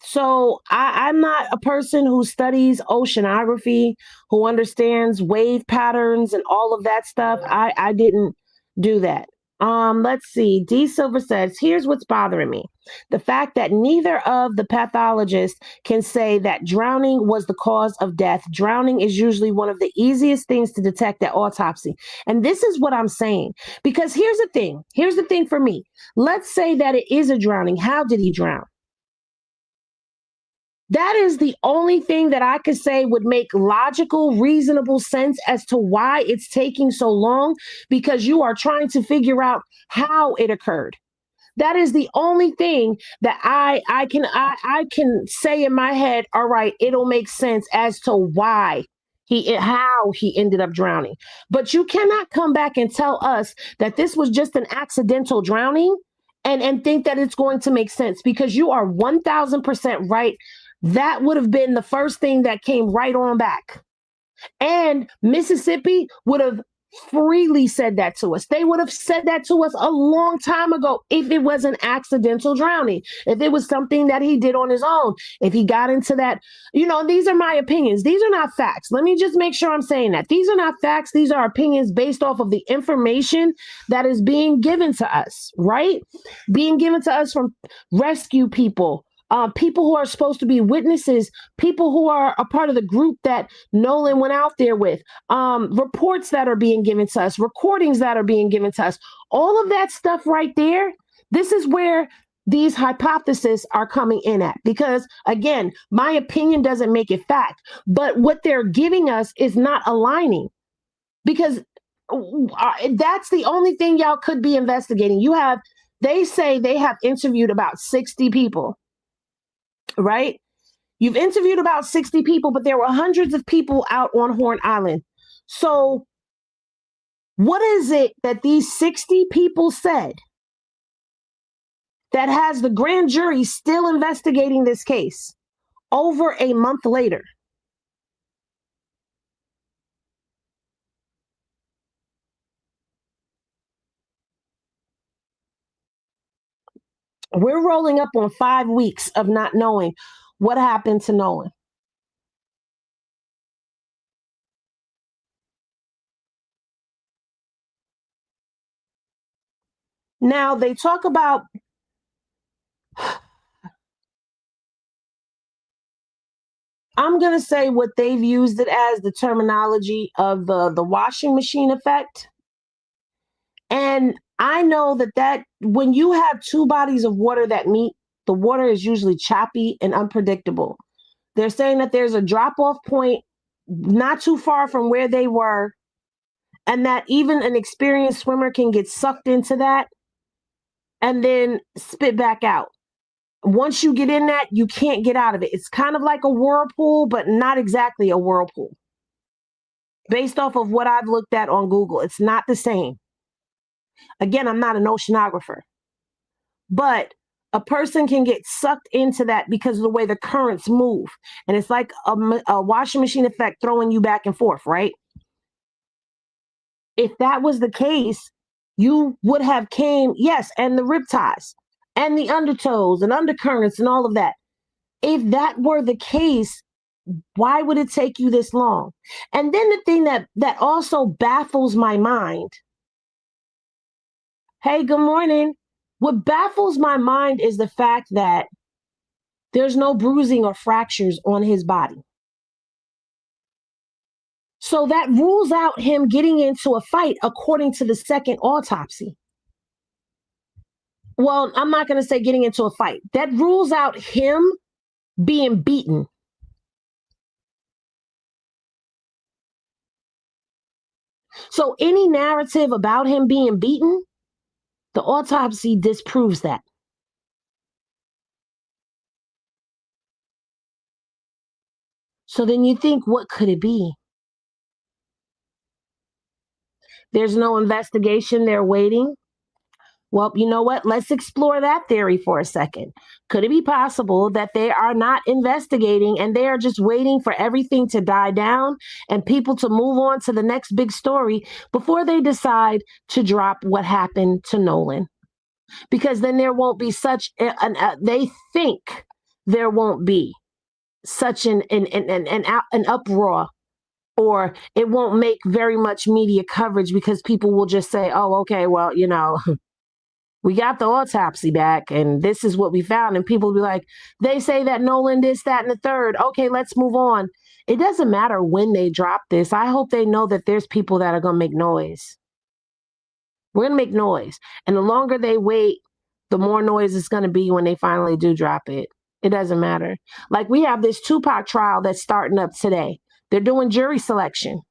So I'm not a person who studies oceanography, who understands wave patterns and all of that stuff. I didn't do that. Let's see. D Silver says, here's what's bothering me. The fact that neither of the pathologists can say that drowning was the cause of death. Drowning is usually one of the easiest things to detect at autopsy. And this is what I'm saying. Because here's the thing. Here's the thing for me. Let's say that it is a drowning. How did he drown? That is the only thing that I could say would make logical, reasonable sense as to why it's taking so long, because you are trying to figure out how it occurred. That is the only thing that I can say in my head, all right, it'll make sense as to why how he ended up drowning. But you cannot come back and tell us that this was just an accidental drowning and think that it's going to make sense, because you are 1000% right. That would have been the first thing that came right on back. And Mississippi would have freely said that to us. They would have said that to us a long time ago if it was an accidental drowning, if it was something that he did on his own, if he got into that. These are my opinions. These are not facts. Let me just make sure I'm saying that. These are not facts. These are opinions based off of the information that is being given to us, right? Being given to us from rescue people. People who are supposed to be witnesses, people who are a part of the group that Nolan went out there with, reports that are being given to us, recordings that are being given to us, all of that stuff right there. This is where these hypotheses are coming in at, because again, my opinion doesn't make it fact, but what they're giving us is not aligning, because that's the only thing y'all could be investigating. They say they have interviewed about 60 people. Right? You've interviewed about 60 people, but there were hundreds of people out on Horn Island. So what is it that these 60 people said that has the grand jury still investigating this case over a month later? We're rolling up on 5 weeks of not knowing what happened to Nolan. Now they talk about I'm going to say what they've used it as, the terminology of the washing machine effect. And I know that when you have two bodies of water that meet, the water is usually choppy and unpredictable. They're saying that there's a drop-off point not too far from where they were, and that even an experienced swimmer can get sucked into that and then spit back out. Once you get in that, you can't get out of it. It's kind of like a whirlpool, but not exactly a whirlpool. Based off of what I've looked at on Google, it's not the same. Again, I'm not an oceanographer, but a person can get sucked into that because of the way the currents move. And it's like a washing machine effect throwing you back and forth, right? If that was the case, you would have came, yes, and the riptides and the undertows and undercurrents and all of that. If that were the case, why would it take you this long? And then the thing that also baffles my mind. Hey, good morning. What baffles my mind is the fact that there's no bruising or fractures on his body. So that rules out him getting into a fight according to the second autopsy. Well, I'm not going to say getting into a fight. That rules out him being beaten. So any narrative about him being beaten, the autopsy disproves that. So then you think, what could it be? There's no investigation. They're waiting. Well, you know what? Let's explore that theory for a second. Could it be possible that they are not investigating and they are just waiting for everything to die down and people to move on to the next big story before they decide to drop what happened to Nolan? Because then there won't be such they think there won't be such an uproar, or it won't make very much media coverage because people will just say, oh, okay, well, you know, we got the autopsy back and this is what we found. And people will be like, they say that Nolan this, that, and the third. Okay, let's move on. It doesn't matter when they drop this. I hope they know that there's people that are going to make noise. We're going to make noise. And the longer they wait, the more noise it's going to be when they finally do drop it. It doesn't matter. Like, we have this Tupac trial that's starting up today. They're doing jury selection.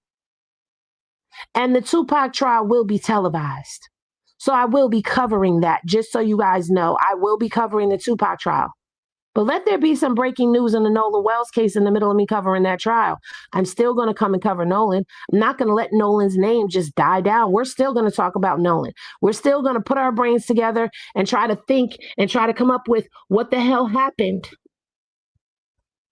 And the Tupac trial will be televised. So I will be covering that, just so you guys know. I will be covering the Tupac trial. But let there be some breaking news in the Nolan Wells case in the middle of me covering that trial. I'm still going to come and cover Nolan. I'm not going to let Nolan's name just die down. We're still going to talk about Nolan. We're still going to put our brains together and try to think and try to come up with what the hell happened.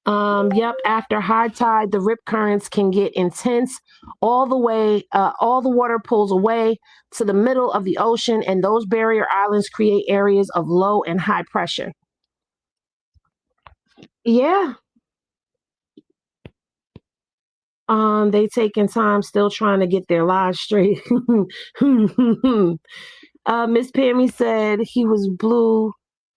After high tide, the rip currents can get intense all the water pulls away to the middle of the ocean, and those barrier islands create areas of low and high pressure. Yeah. They taking time, still trying to get their lives straight. Miss Pammy said he was blue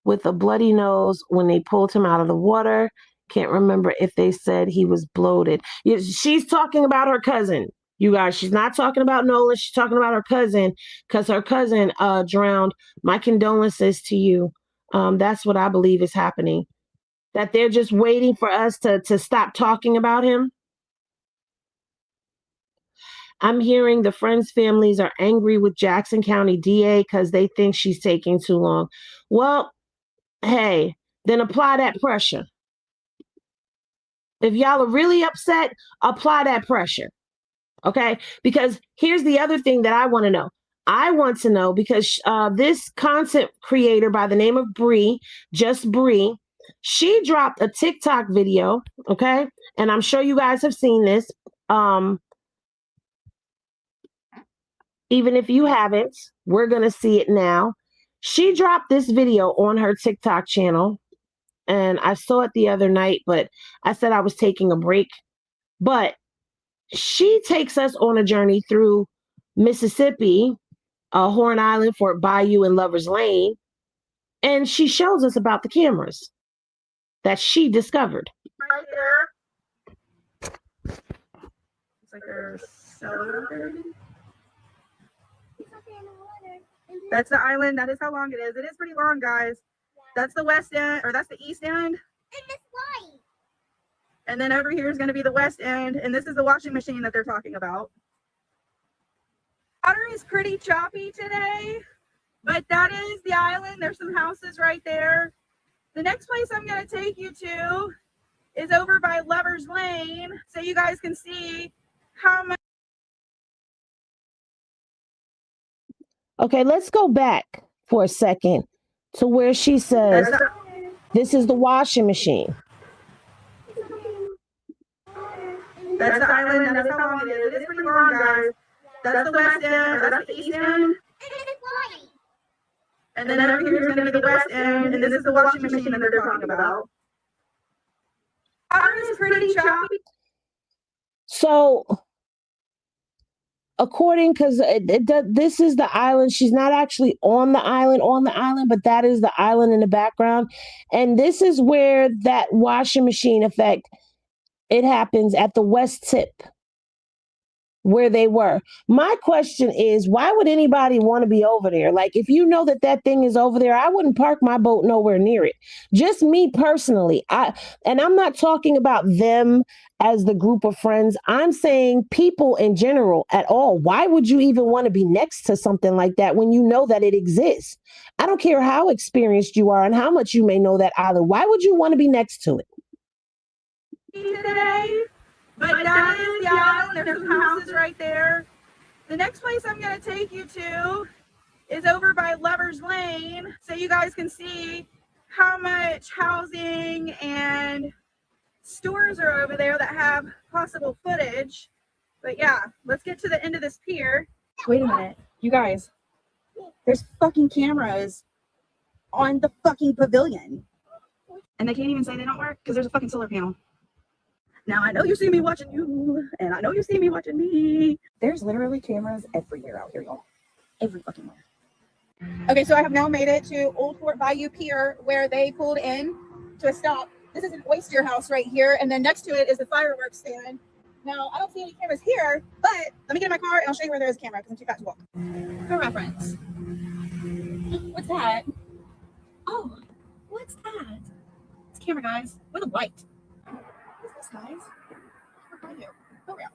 with a bloody nose when they pulled him out of the water. Can't remember if they said he was bloated. She's talking about her cousin, you guys. She's not talking about Nolan. She's talking about her cousin, because her cousin drowned. My condolences to you. That's what I believe is happening. That they're just waiting for us to stop talking about him. I'm hearing the friends' families are angry with Jackson County DA because they think she's taking too long. Well, hey, then apply that pressure. If y'all are really upset, apply that pressure. Okay? Because here's the other thing that I want to know. I want to know, because this content creator by the name of Bree, just Bree, she dropped a TikTok video, okay? And I'm sure you guys have seen this. Even if you haven't, we're going to see it now. She dropped this video on her TikTok channel. And I saw it the other night, but I said I was taking a break. But she takes us on a journey through Mississippi, Horn Island, Fort Bayou, and Lover's Lane. And she shows us about the cameras that she discovered. Right there. It's like a cellar. That's the island. That is how long it is. It is pretty long, guys. That's the west end, or that's the east end. And then over here is going to be the west end. And this is the washing machine that they're talking about. Water is pretty choppy today, but that is the island. There's some houses right there. The next place I'm going to take you to is over by Lover's Lane, so you guys can see how much. Okay, let's go back for a second to where she says, this is the washing machine. That's the island. That's how long it is. It is pretty long, guys. That's the west end, or that's the east end. And then over here is going to be the west end, and this is the washing machine that they're talking about. Water is pretty choppy. So, because this is the island. She's not actually on the island, but that is the island in the background. And this is where that washing machine effect, it happens at the west tip where they were. My question is, why would anybody want to be over there? Like, if you know that that thing is over there, I wouldn't park my boat nowhere near it. Just me personally. And I'm not talking about them as the group of friends. I'm saying people in general at all. Why would you even want to be next to something like that when you know that it exists? I don't care how experienced you are and how much you may know that island. Why would you want to be next to it? Today, but that is the island. There's some houses right there. The next place I'm going to take you to is over by Lover's Lane, so you guys can see how much housing and stores are over there that have possible footage. But yeah, let's get to the end of this pier. Wait a minute, you guys, there's fucking cameras on the fucking pavilion. And they can't even say they don't work because there's a fucking solar panel. Now I know you see me watching you, and I know you see me watching me. There's literally cameras everywhere out here, y'all. Every fucking where. Okay, so I have now made it to Old Fort Bayou Pier where they pulled in to a stop. This is an oyster house right here, and then next to it is the fireworks stand. Now, I don't see any cameras here, but let me get in my car and I'll show you where there is a camera because I'm too fat to walk. For reference. What's that? Oh, what's that? It's a camera, guys, with a light. What's this, guys? Where are you? Oh, yeah.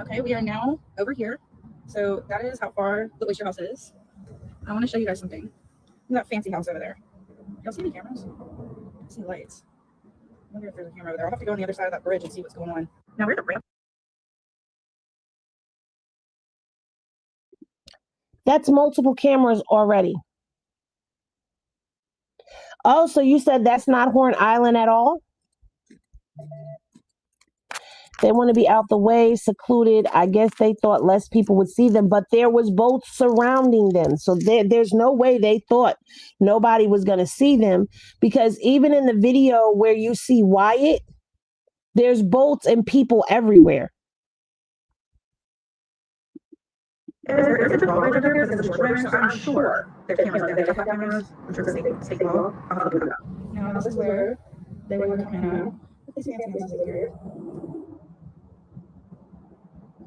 Okay, we are now over here. So that is how far the oyster house is. I want to show you guys something. We got a fancy house over there. Y'all see any cameras? I see lights. I wonder if there's a camera over there. I'll have to go on the other side of that bridge and see what's going on. Now we're at the ramp. That's multiple cameras already. Oh, so you said that's not Horn Island at all? They want to be out the way, secluded. I guess they thought less people would see them, but there was boats surrounding them. So there's no way they thought nobody was going to see them, because even in the video where you see Wyatt, there's boats and people everywhere. There's a drawbridge over there because it's a short bridge, so I'm sure there's cameras there. They have cameras, which are the state law. I'll have to look it up. Now, this is where they were coming out. These fancy houses over here.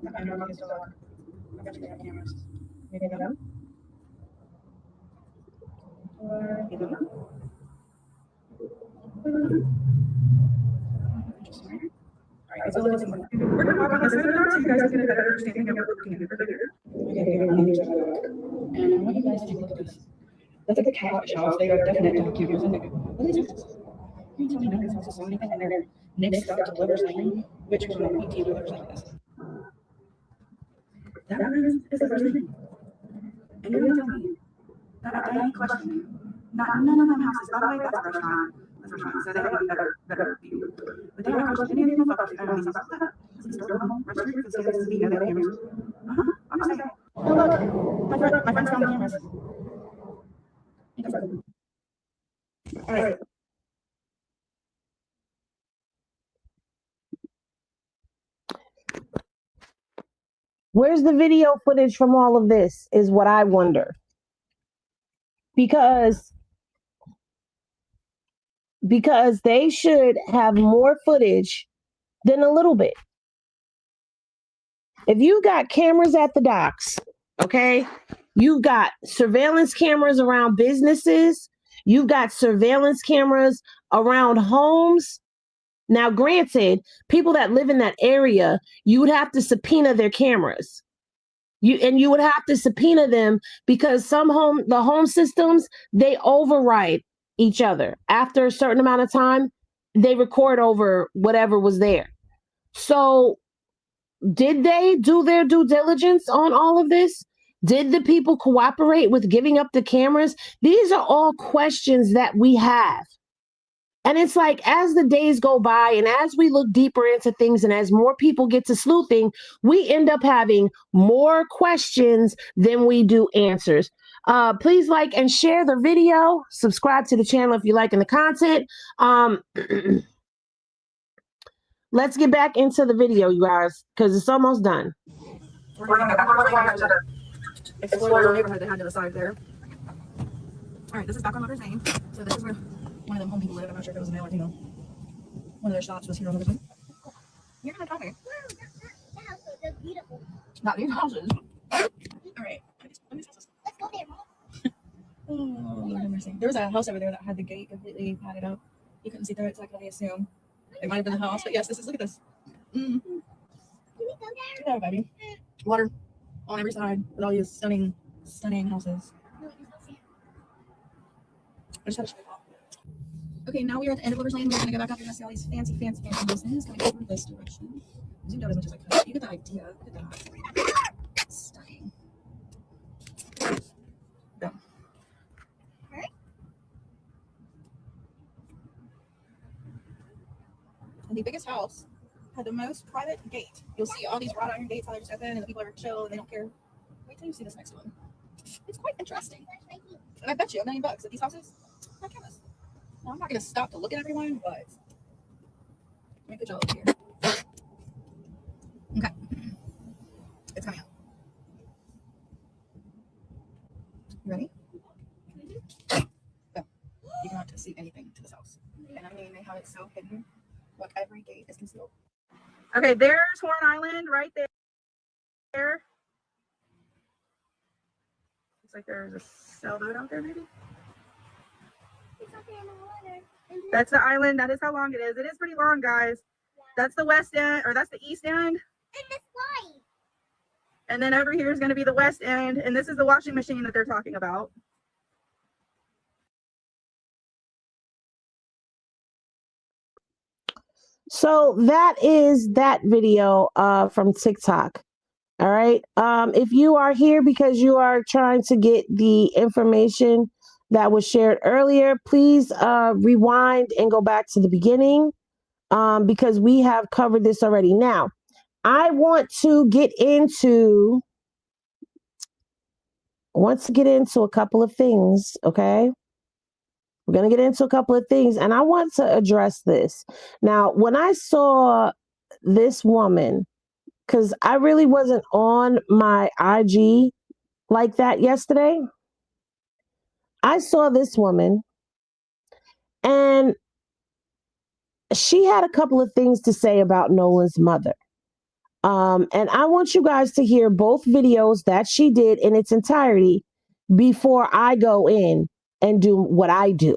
I don't know if still on. I bet you they have cameras. Maybe they don't. Or maybe not. Interesting. Alright, so let's see. We're going to walk on this side of the dock so you guys can get a better understanding of what we're looking at over here. Okay, we're on the other side of the dock. And I want you guys to take a look at this. That's like a catfish house. They are definite cameras in there. What is this? You tell me none of these houses saw anything, and they're next up to Lover's Lane, which is on 18 Lover's Lane is. That one is the first thing. And you're going to tell me that I ain't questioning. None of them houses. By the way, that's a restaurant. That's a restaurant. So they have a better view. But they don't question any of these motherfuckers. I don't know these houses. This is still home. Restaurant. This is me. No, they have cameras. I'm just saying. Oh, look. My friend's found the cameras. All right. Where's the video footage from all of this is what I wonder. Because they should have more footage than a little bit. If you got cameras at the docks, okay, you've got surveillance cameras around businesses, you've got surveillance cameras around homes. Now, granted, people that live in that area, you would have to subpoena their cameras. You would have to subpoena them because the home systems, they override each other. After a certain amount of time, they record over whatever was there. So did they do their due diligence on all of this? Did the people cooperate with giving up the cameras? These are all questions that we have. And it's like, as the days go by and as we look deeper into things and as more people get to sleuthing, we end up having more questions than we do answers. Please like and share the video. Subscribe to the channel if you're liking the content. Let's get back into the video, you guys, because it's almost done. We're going to explore the neighborhood they had to the side there. All right, this is back on Lover's Lane. So this is where one of them home people live. I'm not sure if it was a male or female. One of their shops was here on Lover's Lane. You're going to tell me. The house is beautiful. Not these houses. All right. Let me tell this. Let's go there, Mom. Oh, Lord have mercy. There was a house over there that had the gate completely padded up. You couldn't see through it, so I can only assume it might have been the house. But yes, this is, look at this. Can we go there? Yeah, baby. Water on every side with all these stunning houses. I just had to show you all. Okay, now we are at the end of Lover's Lane. We're going to go back up. You're going to see all these fancy houses. Going to go this direction. I zoomed out as much as I could. You get the idea. Look at that. Stunning. Go. the biggest house had the most private gate. You'll see all these wrought iron gates, how they're just open, and the people are chill and they don't care. Wait till you see this next one. It's quite interesting. And I bet you $1 million at these houses. I promise. Now, I'm not going to stop to look at everyone, but make the job over here. Okay. It's coming up. You ready? Go. You cannot see anything to this house. And I mean, they have it so hidden. Look, every gate is concealed. Okay, there's Horn Island right there. Looks like there's a sailboat out there, maybe. It's up there in the water. That's the island. That is how long it is. It is pretty long, guys. That's the west end, or that's the east end. And this light. And then over here is going to be the west end. And this is the washing machine that they're talking about. So that is that video from TikTok. All right. If you are here because you are trying to get the information that was shared earlier, please rewind and go back to the beginning because we have covered this already. Now, I want to get into a couple of things, okay? We're going to get into a couple of things, and I want to address this. Now, when I saw this woman, because I really wasn't on my IG like that yesterday, I saw this woman, and she had a couple of things to say about Nolan's mother. And I want you guys to hear both videos that she did in its entirety before I go in and do what I do.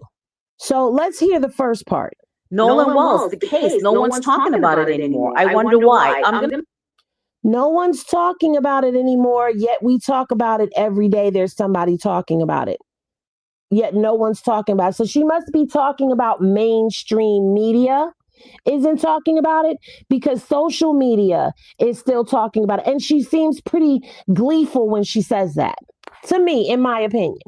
So let's hear the first part. Nolan Wells, the case. No one's talking about it anymore. I wonder why. No one's talking about it anymore, yet we talk about it every day. There's somebody talking about it. Yet no one's talking about it. So she must be talking about mainstream media isn't talking about it because social media is still talking about it. And she seems pretty gleeful when she says that, to me, in my opinion.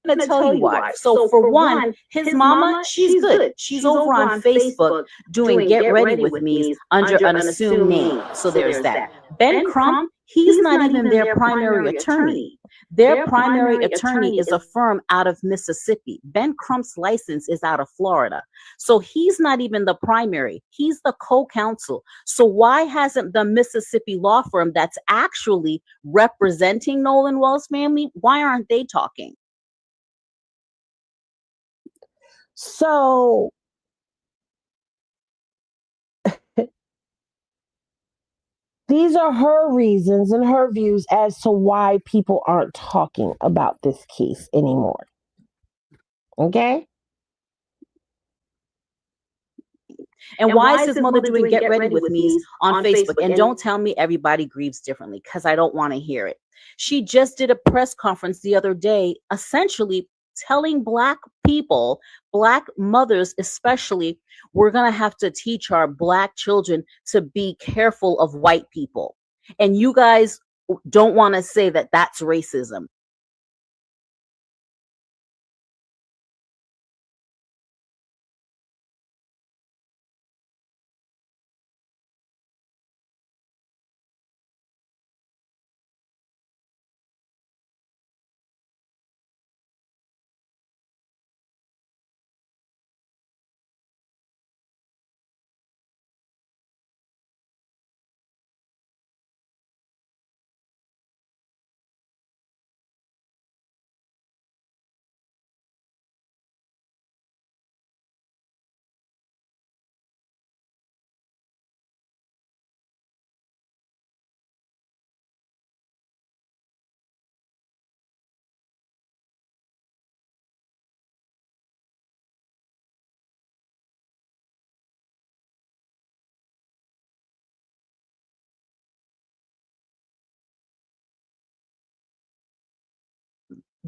I'm going to tell you why. So for one, his mama, she's good. She's over on Facebook doing Get Ready With Me under an assumed name. So there's that. Ben Crump, he's not even their primary attorney. Their primary attorney is a firm out of Mississippi. Ben Crump's license is out of Florida. So he's not even the primary. He's the co-counsel. So why hasn't the Mississippi law firm that's actually representing Nolan Wells' family, why aren't they talking? So these are her reasons and her views as to why people aren't talking about this case anymore. Okay? And why is his mother doing Get Ready With Me on Facebook? And don't tell me everybody grieves differently, because I don't want to hear it. She just did a press conference the other day, essentially telling Black people, Black mothers especially, we're going to have to teach our Black children to be careful of white people. And you guys don't want to say that that's racism.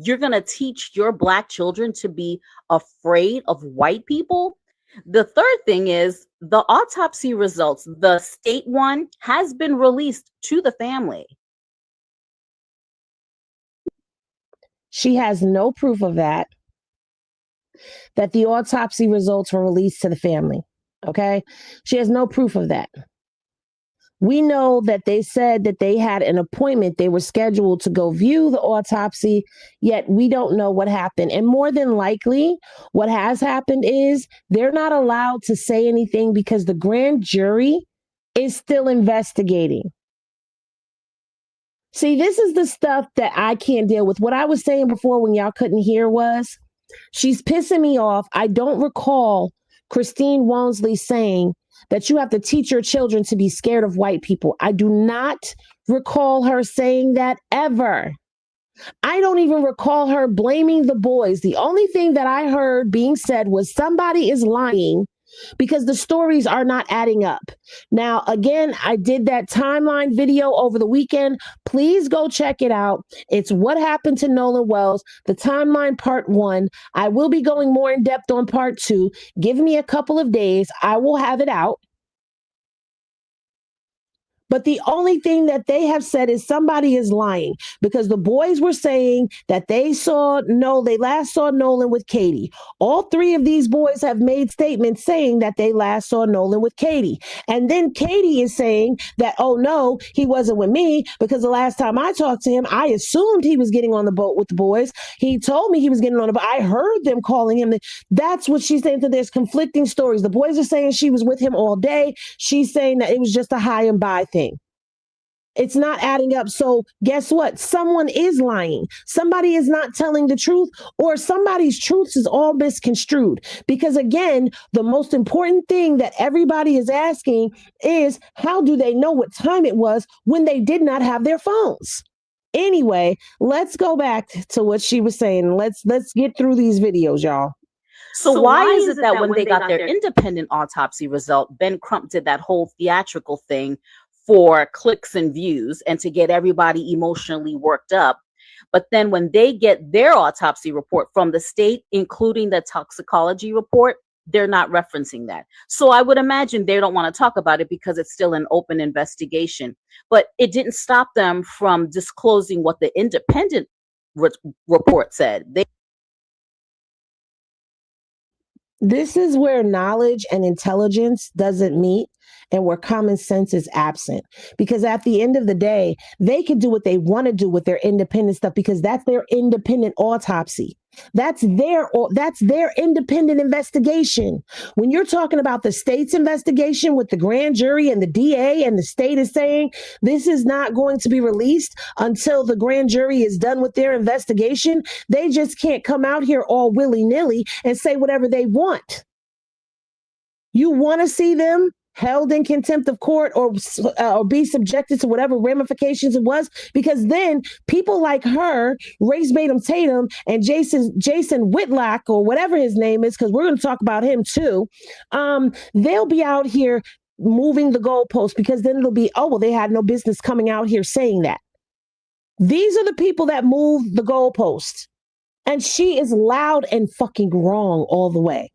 You're going to teach your Black children to be afraid of white people? The third thing is the autopsy results, the state one, has been released to the family. She has no proof of that the autopsy results were released to the family. Okay. She has no proof of that. We know that they said that they had an appointment. They were scheduled to go view the autopsy, yet we don't know what happened. And more than likely, what has happened is they're not allowed to say anything because the grand jury is still investigating. See, this is the stuff that I can't deal with. What I was saying before when y'all couldn't hear was she's pissing me off. I don't recall Christine Walmsley saying that you have to teach your children to be scared of white people. I do not recall her saying that ever. I don't even recall her blaming the boys. The only thing that I heard being said was somebody is lying because the stories are not adding up. Now, again, I did that timeline video over the weekend. Please go check it out. It's What Happened to Nolan Wells, the timeline part 1. I will be going more in depth on part 2. Give me a couple of days. I will have it out. But the only thing that they have said is somebody is lying because the boys were saying that they last saw Nolan with Katie. All 3 of these boys have made statements saying that they last saw Nolan with Katie. And then Katie is saying that, oh no, he wasn't with me because the last time I talked to him, I assumed he was getting on the boat with the boys. He told me he was getting on the boat. I heard them calling him. That's what she's saying. So there's conflicting stories. The boys are saying she was with him all day. She's saying that it was just a high and by thing. It's not adding up. So guess what? Someone is lying. Somebody is not telling the truth, or somebody's truth is all misconstrued. Because again, the most important thing that everybody is asking is how do they know what time it was when they did not have their phones? Anyway, let's go back to what she was saying. Let's get through these videos, y'all. So why is it that when they got their independent autopsy result, Ben Crump did that whole theatrical thing for clicks and views and to get everybody emotionally worked up? But then when they get their autopsy report from the state, including the toxicology report, they're not referencing that. So I would imagine they don't want to talk about it because it's still an open investigation. But it didn't stop them from disclosing what the independent report said. This is where knowledge and intelligence doesn't meet and where common sense is absent. Because at the end of the day, they can do what they want to do with their independent stuff because that's their independent autopsy. That's their independent investigation. When you're talking about the state's investigation with the grand jury and the DA and the state is saying this is not going to be released until the grand jury is done with their investigation, they just can't come out here all willy-nilly and say whatever they want. You want to see them held in contempt of court or be subjected to whatever ramifications it was, because then people like her, Race Batum Tatum, and Jason Whitlock, or whatever his name is, because we're going to talk about him too, they'll be out here moving the goalposts, because then it'll be, oh, well, they had no business coming out here saying that. These are the people that move the goalposts. And she is loud and fucking wrong all the way.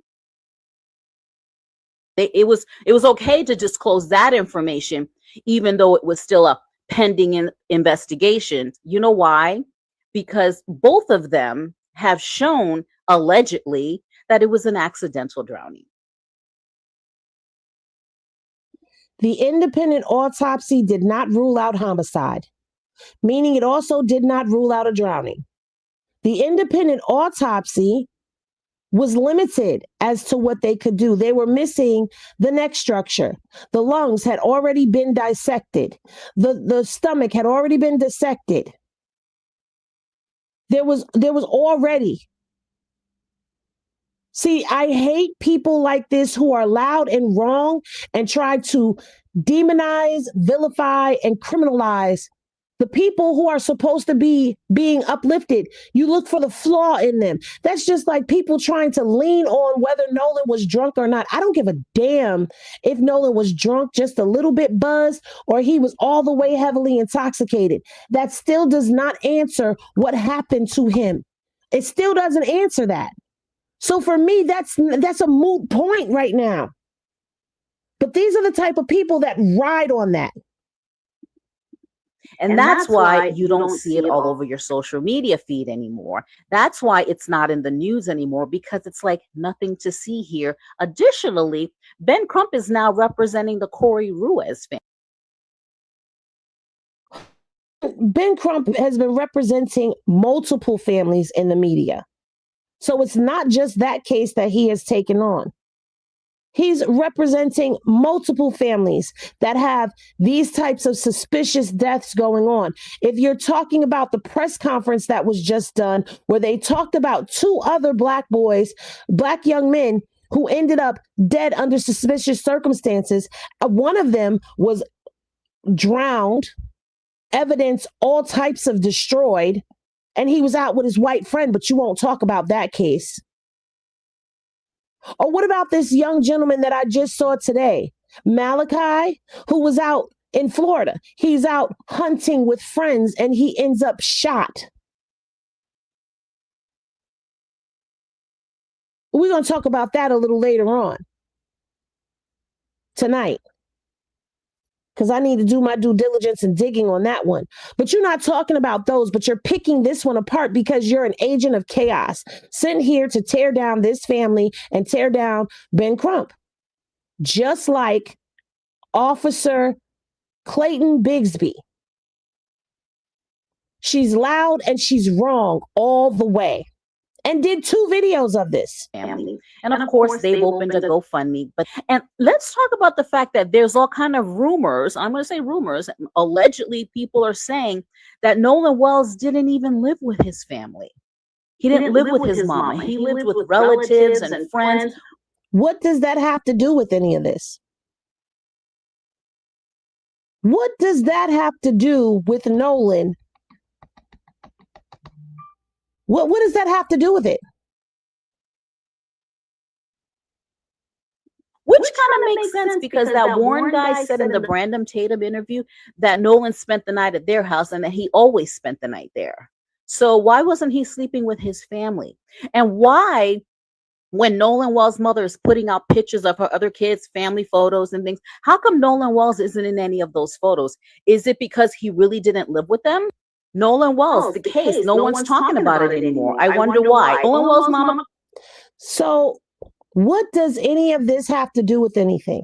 It was okay to disclose that information, even though it was still a pending investigation. You know why? Because both of them have shown allegedly that it was an accidental drowning. The independent autopsy did not rule out homicide, meaning it also did not rule out a drowning. The independent autopsy was limited as to what they could do. They were missing the neck structure. The lungs had already been dissected. The stomach had already been dissected. There was already. See, I hate people like this who are loud and wrong and try to demonize, vilify, and criminalize the people who are supposed to be being uplifted. You look for the flaw in them. That's just like people trying to lean on whether Nolan was drunk or not. I don't give a damn if Nolan was drunk, just a little bit buzzed, or he was all the way heavily intoxicated. That still does not answer what happened to him. It still doesn't answer that. So for me, that's a moot point right now. But these are the type of people that ride on that. And that's why you don't see it all over your social media feed anymore. That's why it's not in the news anymore, because it's like nothing to see here. Additionally, Ben Crump is now representing the Corey Ruiz family. Ben Crump has been representing multiple families in the media. So it's not just that case that he has taken on. He's representing multiple families that have these types of suspicious deaths going on. If you're talking about the press conference that was just done, where they talked about 2 other black boys, black young men who ended up dead under suspicious circumstances. One of them was drowned, evidence all types of destroyed, and he was out with his white friend, but you won't talk about that case. Or what about this young gentleman that I just saw today, Malachi, who was out in Florida? He's out hunting with friends and he ends up shot. We're going to talk about that a little later on tonight, because I need to do my due diligence and digging on that one. But you're not talking about those, but you're picking this one apart because you're an agent of chaos, sent here to tear down this family and tear down Ben Crump. Just like Officer Clayton Bigsby. She's loud and she's wrong all the way. And did 2 videos of this. Family. And of course, they've opened a GoFundMe. And let's talk about the fact that there's all kind of rumors. I'm going to say rumors. Allegedly, people are saying that Nolan Wells didn't even live with his family. He didn't live with his mama. He lived with relatives and friends. What does that have to do with any of this? What does that have to do with Nolan? What does that have to do with it? Which kind of makes sense because that Warren guy said in the Brandon Tatum interview that Nolan spent the night at their house and that he always spent the night there. So why wasn't he sleeping with his family? And why, when Nolan Wells' mother is putting out pictures of her other kids, family photos and things, how come Nolan Wells isn't in any of those photos? Is it because he really didn't live with them? Nolan Wells, the case. No one's talking about it anymore. I wonder why. Nolan Wells' mama. So what does any of this have to do with anything?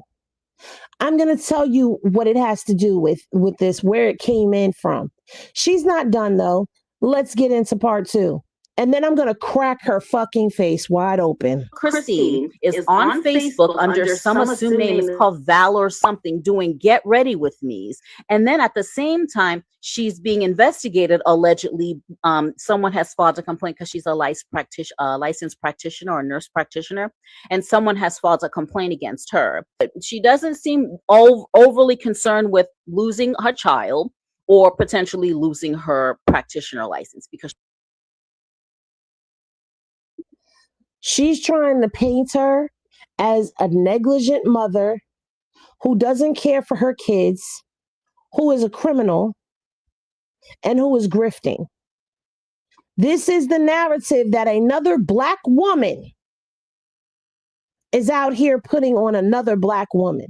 I'm going to tell you what it has to do with this, where it came in from. She's not done, though. Let's get into part 2. And then I'm going to crack her fucking face wide open. Christine is on Facebook under some assumed name. It's called Valor something, doing Get Ready With Me's. And then at the same time, she's being investigated. Allegedly, someone has filed a complaint because she's a licensed practitioner or nurse practitioner. And someone has filed a complaint against her. She doesn't seem overly concerned with losing her child or potentially losing her practitioner license because she's trying to paint her as a negligent mother who doesn't care for her kids, who is a criminal, and who is grifting. This is the narrative that another black woman is out here putting on another black woman.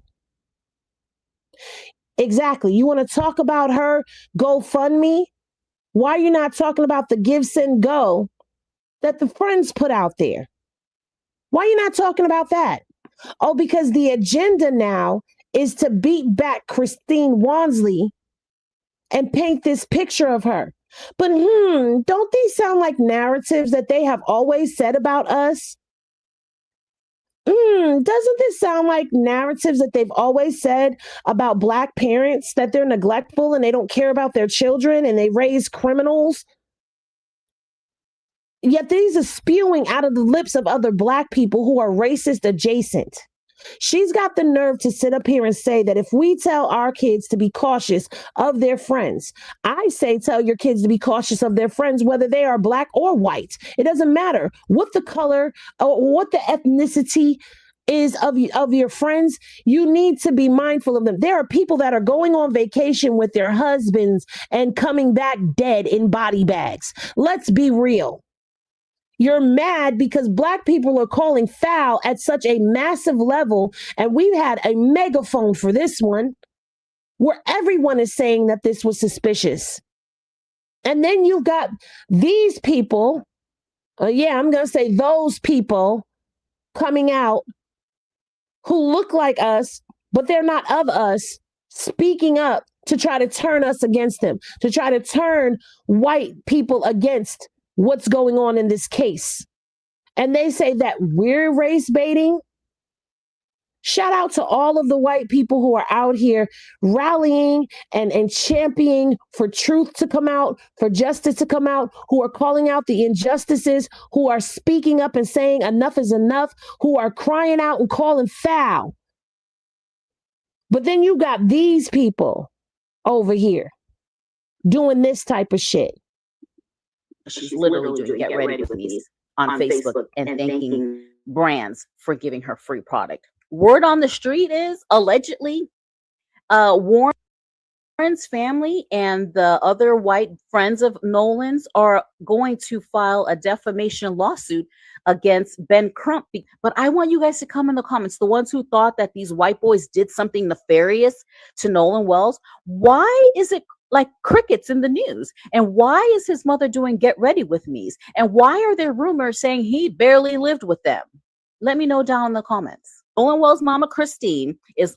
Exactly. You want to talk about her GoFundMe? Why are you not talking about the Give, Send, Go that the friends put out there? Why are you not talking about that? Oh, because the agenda now is to beat back Christine Wansley and paint this picture of her. But don't these sound like narratives that they have always said about us? Doesn't this sound like narratives that they've always said about black parents, that they're neglectful and they don't care about their children and they raise criminals? Yet these are spewing out of the lips of other black people who are racist adjacent. She's got the nerve to sit up here and say that if we tell our kids to be cautious of their friends, I say tell your kids to be cautious of their friends, whether they are black or white. It doesn't matter what the color or what the ethnicity is of your friends. You need to be mindful of them. There are people that are going on vacation with their husbands and coming back dead in body bags. Let's be real. You're mad because black people are calling foul at such a massive level, and we've had a megaphone for this one. where everyone is saying that this was suspicious. And then you've got these people, I'm going to say those people coming out who look like us, but they're not of us, speaking up to try to turn us against them, to try to turn white people against what's going on in this case. And they say that we're race baiting. Shout out to all of the white people who are out here rallying and championing for truth to come out, for justice to come out, who are calling out the injustices, who are speaking up and saying enough is enough, who are crying out and calling foul. But then you got these people over here doing this type of shit. She's literally doing Get Ready With Me on Facebook and thanking brands for giving her free product. Word on the street is allegedly Warren's family and the other white friends of Nolan's are going to file a defamation lawsuit against Ben Crump. But I want you guys to come in the comments, the ones who thought that these white boys did something nefarious to Nolan Wells. Why is it like crickets in the news? And why is his mother doing Get Ready With Me's? And why are there rumors saying he barely lived with them? Let me know down in the comments. Nolan Wells' mama, Christine, is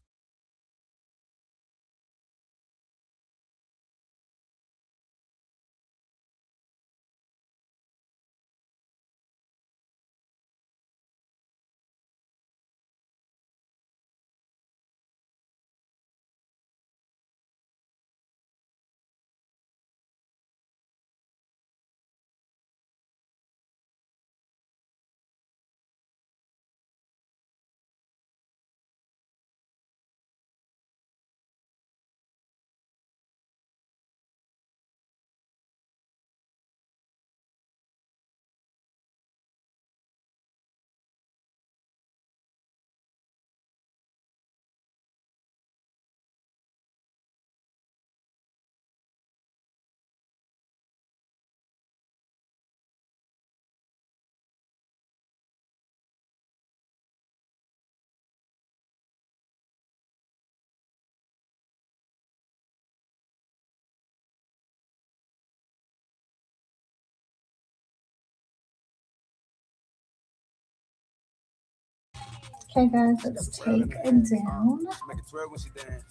Okay, guys, let's take it down.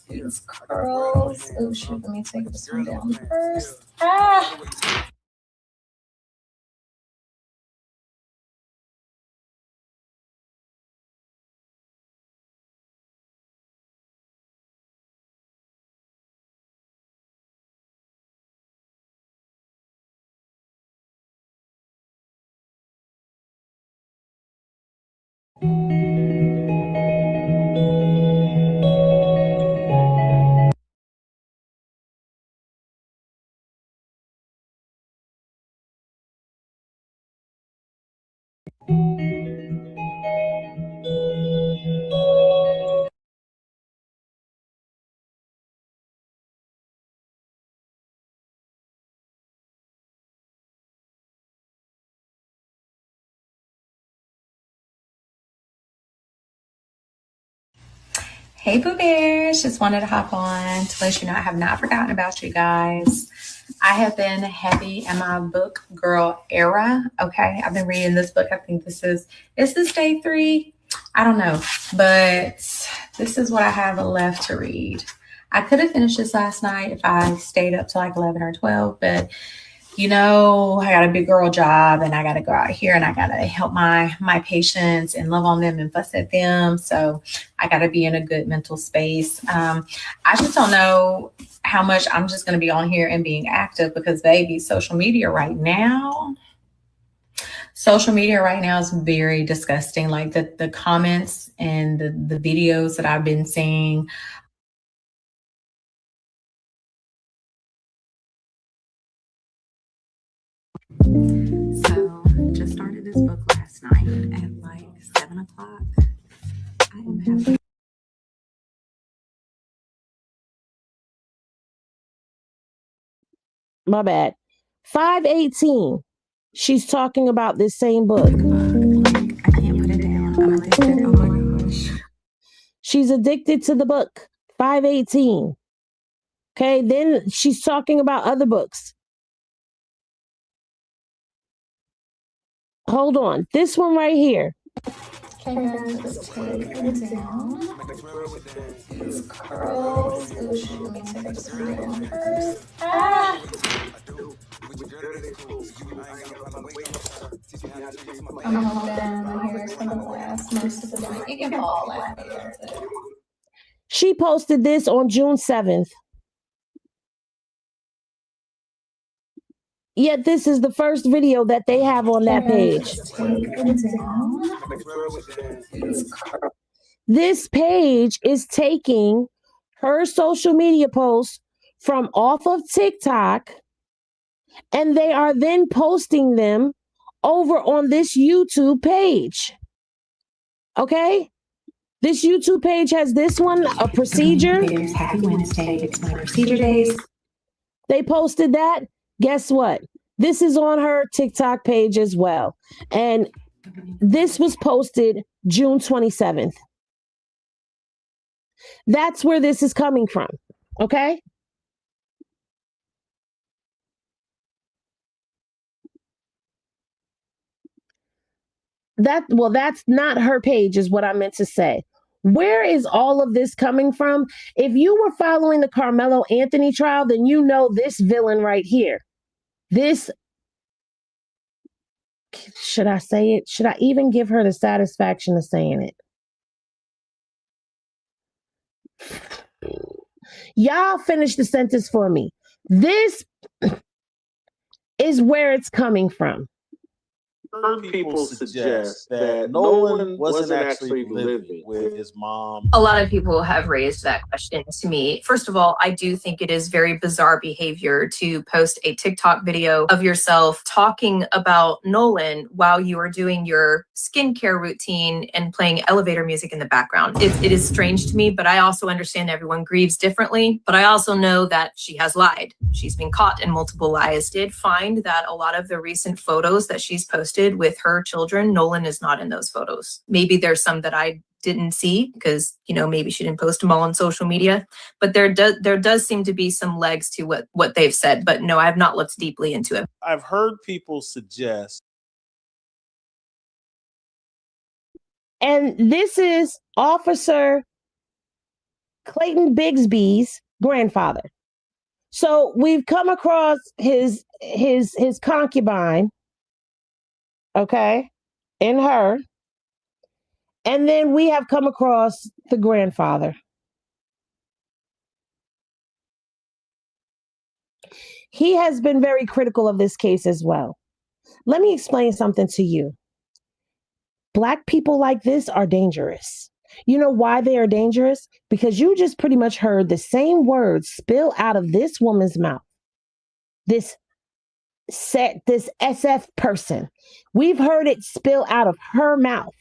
These curls. Oh, shoot, let me take this one down first. Ah! Hey Boo Bears, just wanted to hop on to let you know I have not forgotten about you guys. I have been heavy in my book girl era. Okay, I've been reading this book. I think this is day 3. I don't know, but this is what I have left to read. I could have finished this last night if I stayed up till like 11 or 12, but you know, I got a big girl job and I got to go out here and I got to help my patients and love on them and fuss at them. So I got to be in a good mental space. I just don't know how much I'm just going to be on here and being active because, baby, social media right now is very disgusting. Like the comments and the videos that I've been seeing. So just started this book last night at like 7 o'clock. I am having My bad. 518. She's talking about this same book. I can't put it down. I'm addicted. Oh my gosh. She's addicted to the book. 518. Okay, then she's talking about other books. Hold on. This one right here. Okay, guys, let's take it down. These curls. Ooh, shoot, let me take this one down first. Ah! I'm gonna hold down the hairs for the last most of the night. You can fall out there. She posted this on June 7th. Yet this is the first video that they have on that page. This page is taking her social media posts from off of TikTok, and they are then posting them over on this YouTube page. Okay? This YouTube page has this one, a procedure. Happy Wednesday. It's my procedure days. They posted that. Guess what? This is on her TikTok page as well. And this was posted June 27th. That's where this is coming from. Okay? That's not her page, is what I meant to say. Where is all of this coming from? If you were following the Carmelo Anthony trial, then you know this villain right here. This, should I say it? Should I even give her the satisfaction of saying it? Y'all finish the sentence for me. This is where it's coming from. Heard people suggest that Nolan wasn't actually living with his mom. A lot of people have raised that question to me. First of all, I do think it is very bizarre behavior to post a TikTok video of yourself talking about Nolan while you are doing your skincare routine and playing elevator music in the background. It is strange to me, but I also understand everyone grieves differently. But I also know that she has lied. She's been caught in multiple lies. Did find that a lot of the recent photos that she's posted with her children, Nolan is not in those photos. Maybe there's some that I didn't see because, maybe she didn't post them all on social media, but there does seem to be some legs to what they've said. But no, I have not looked deeply into it. I've heard people suggest. And this is Officer Clayton Bigsby's grandfather. So we've come across his concubine, okay, in her. And then we have come across the grandfather. He has been very critical of this case as well. Let me explain something to you. Black people like this are dangerous. You know why they are dangerous? Because you just pretty much heard the same words spill out of this woman's mouth. This SF person. We've heard it spill out of her mouth.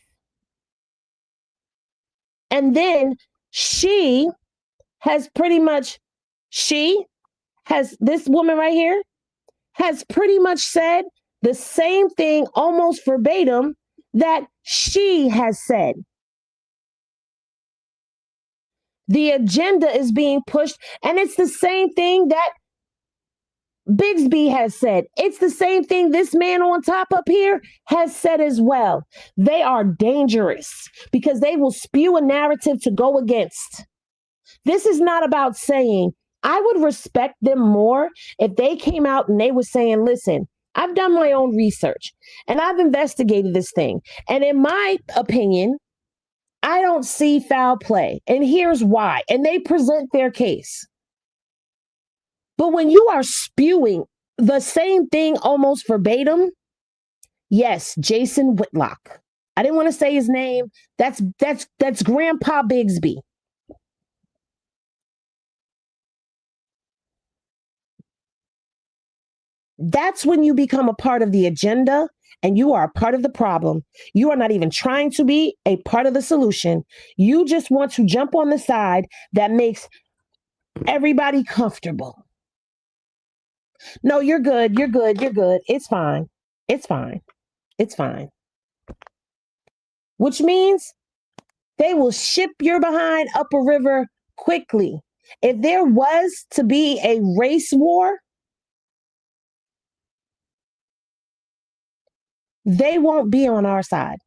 And then this woman right here has pretty much said the same thing almost verbatim that she has said. The agenda is being pushed, and it's the same thing that Bigsby has said. It's the same thing this man on top up here has said as well. They are dangerous because they will spew a narrative to go against. This is not about saying, I would respect them more if they came out and they were saying, listen, I've done my own research and I've investigated this thing. And in my opinion, I don't see foul play. And here's why. And they present their case. But when you are spewing the same thing almost verbatim, yes, Jason Whitlock. I didn't want to say his name. That's Grandpa Bigsby. That's when you become a part of the agenda and you are a part of the problem. You are not even trying to be a part of the solution. You just want to jump on the side that makes everybody comfortable. No, you're good. You're good. You're good. It's fine. It's fine. It's fine. Which means they will ship your behind up a river quickly. If there was to be a race war, they won't be on our side.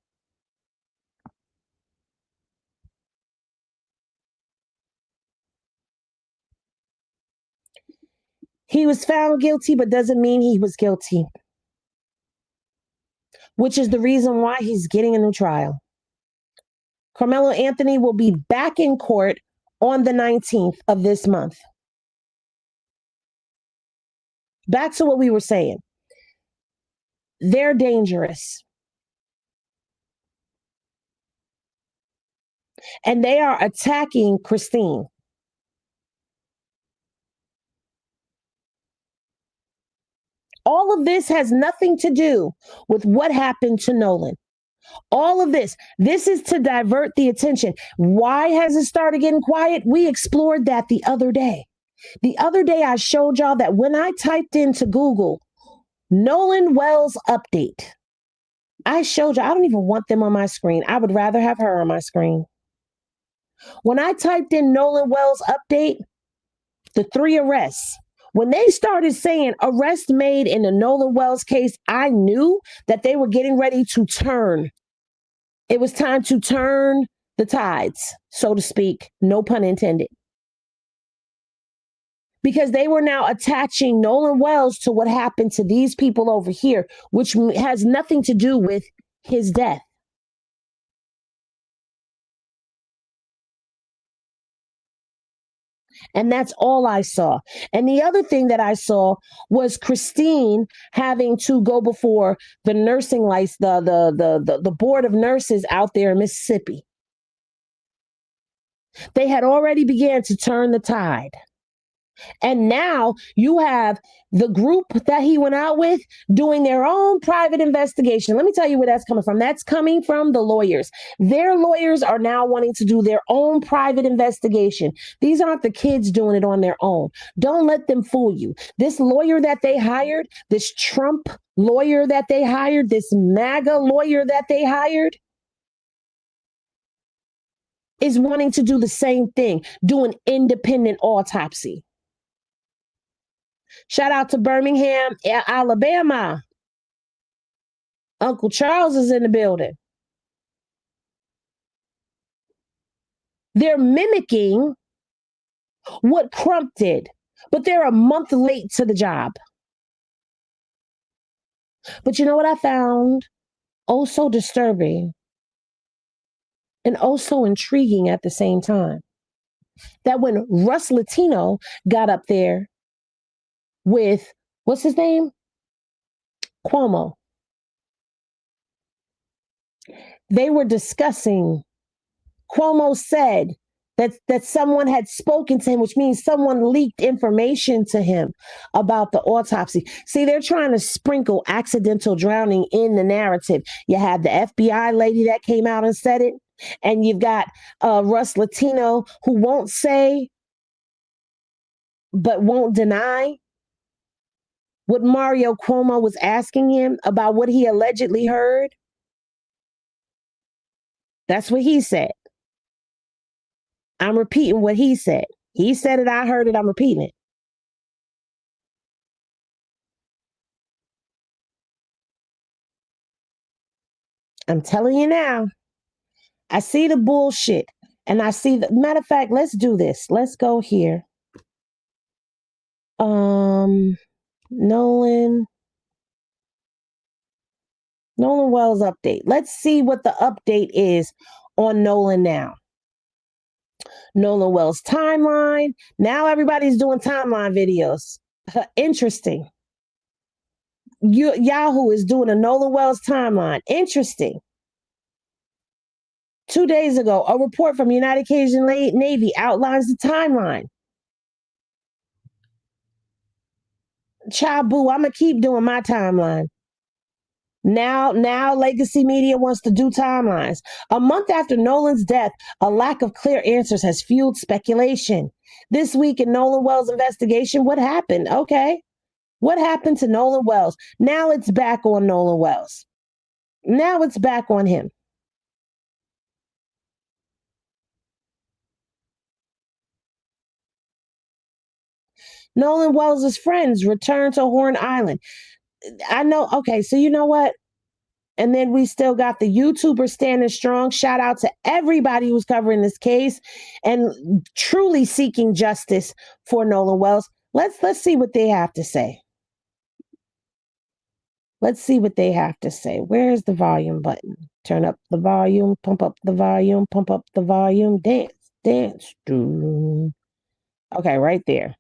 He was found guilty, but doesn't mean he was guilty, which is the reason why he's getting a new trial. Carmelo Anthony will be back in court on the 19th of this month. Back to what we were saying. They're dangerous. And they are attacking Christine. All of this has nothing to do with what happened to Nolan. All of this is to divert the attention. Why has it started getting quiet? We explored that the other day. The other day, I showed y'all that when I typed into Google, Nolan Wells update, I showed you, I don't even want them on my screen. I would rather have her on my screen. When I typed in Nolan Wells update, the 3 arrests, when they started saying arrest made in the Nolan Wells case, I knew that they were getting ready to turn. It was time to turn the tides, so to speak, no pun intended. Because they were now attaching Nolan Wells to what happened to these people over here, which has nothing to do with his death. And that's all I saw. And the other thing that I saw was Christine having to go before the nursing license, the board of nurses out there in Mississippi. They had already began to turn the tide. And now you have the group that he went out with doing their own private investigation. Let me tell you where that's coming from. That's coming from the lawyers. Their lawyers are now wanting to do their own private investigation. These aren't the kids doing it on their own. Don't let them fool you. This lawyer that they hired, this Trump lawyer that they hired, this MAGA lawyer that they hired, is wanting to do the same thing, do an independent autopsy. Shout out to Birmingham, Alabama. Uncle Charles is in the building. They're mimicking what Crump did, but they're a month late to the job. But you know what I found? Oh, so disturbing and oh, so intriguing at the same time. That when Russ Latino got up there with, what's his name? Cuomo. They were discussing, Cuomo said that someone had spoken to him, which means someone leaked information to him about the autopsy. See, they're trying to sprinkle accidental drowning in the narrative. You have the FBI lady that came out and said it, and you've got Russ Latino who won't say but won't deny what Mario Cuomo was asking him about what he allegedly heard. That's what he said. I'm repeating what he said. He said it, I heard it, I'm repeating it. I'm telling you now, I see the bullshit and I see the matter of fact, let's do this. Let's go here. Nolan Wells update. Let's see what the update is on Nolan now. Nolan Wells timeline. Now everybody's doing timeline videos. Interesting. Yahoo is doing a Nolan Wells timeline. Interesting. 2 days ago, a report from United Asian Navy outlines the timeline. Child boo, I'm going to keep doing my timeline. Now Legacy Media wants to do timelines. A month after Nolan's death, a lack of clear answers has fueled speculation. This week in Nolan Wells' investigation, what happened? Okay. What happened to Nolan Wells? Now it's back on Nolan Wells. Now it's back on him. Nolan Wells' friends return to Horn Island. I know. Okay, so you know what? And then we still got the YouTuber standing strong. Shout out to everybody who's covering this case and truly seeking justice for Nolan Wells. Let's see what they have to say. Let's see what they have to say. Where's the volume button? Turn up the volume, pump up the volume, pump up the volume, dance, dance. Okay, right there.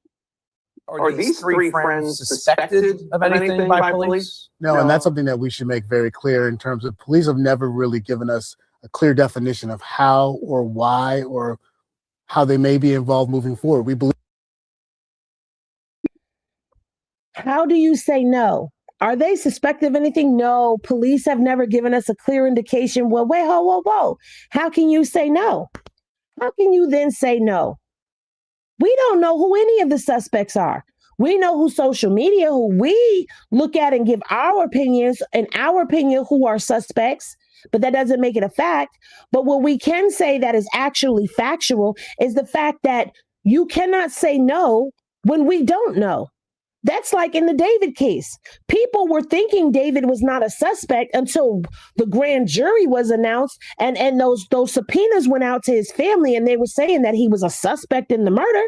Are these three friends suspected of anything by police? No, and that's something that we should make very clear in terms of police have never really given us a clear definition of how or why or how they may be involved moving forward. We believe. How do you say no? Are they suspected of anything? No, police have never given us a clear indication. Well, wait, whoa. How can you say no? How can you then say no? We don't know who any of the suspects are. We know who social media, who we look at and give our opinions, and our opinion who are suspects, but that doesn't make it a fact. But what we can say that is actually factual is the fact that you cannot say no when we don't know. That's like in the David case. People were thinking David was not a suspect until the grand jury was announced and those subpoenas went out to his family and they were saying that he was a suspect in the murder.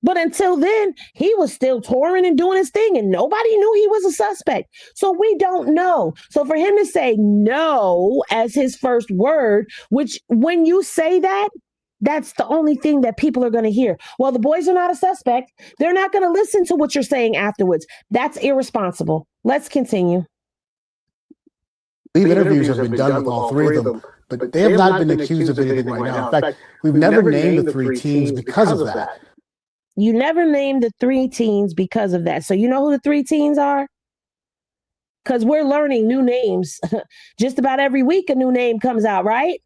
But until then, he was still touring and doing his thing and nobody knew he was a suspect. So we don't know. So for him to say no as his first word, which when you say that, that's the only thing that people are going to hear. Well, the boys are not a suspect. They're not going to listen to what you're saying afterwards. That's irresponsible. Let's continue. Interviews have been done with all three of them, but they have not been accused of anything right now. In fact, we've never named the three teens because of that. You never named the three teens because of that. So you know who the three teens are? Because we're learning new names. Just about every week a new name comes out, right?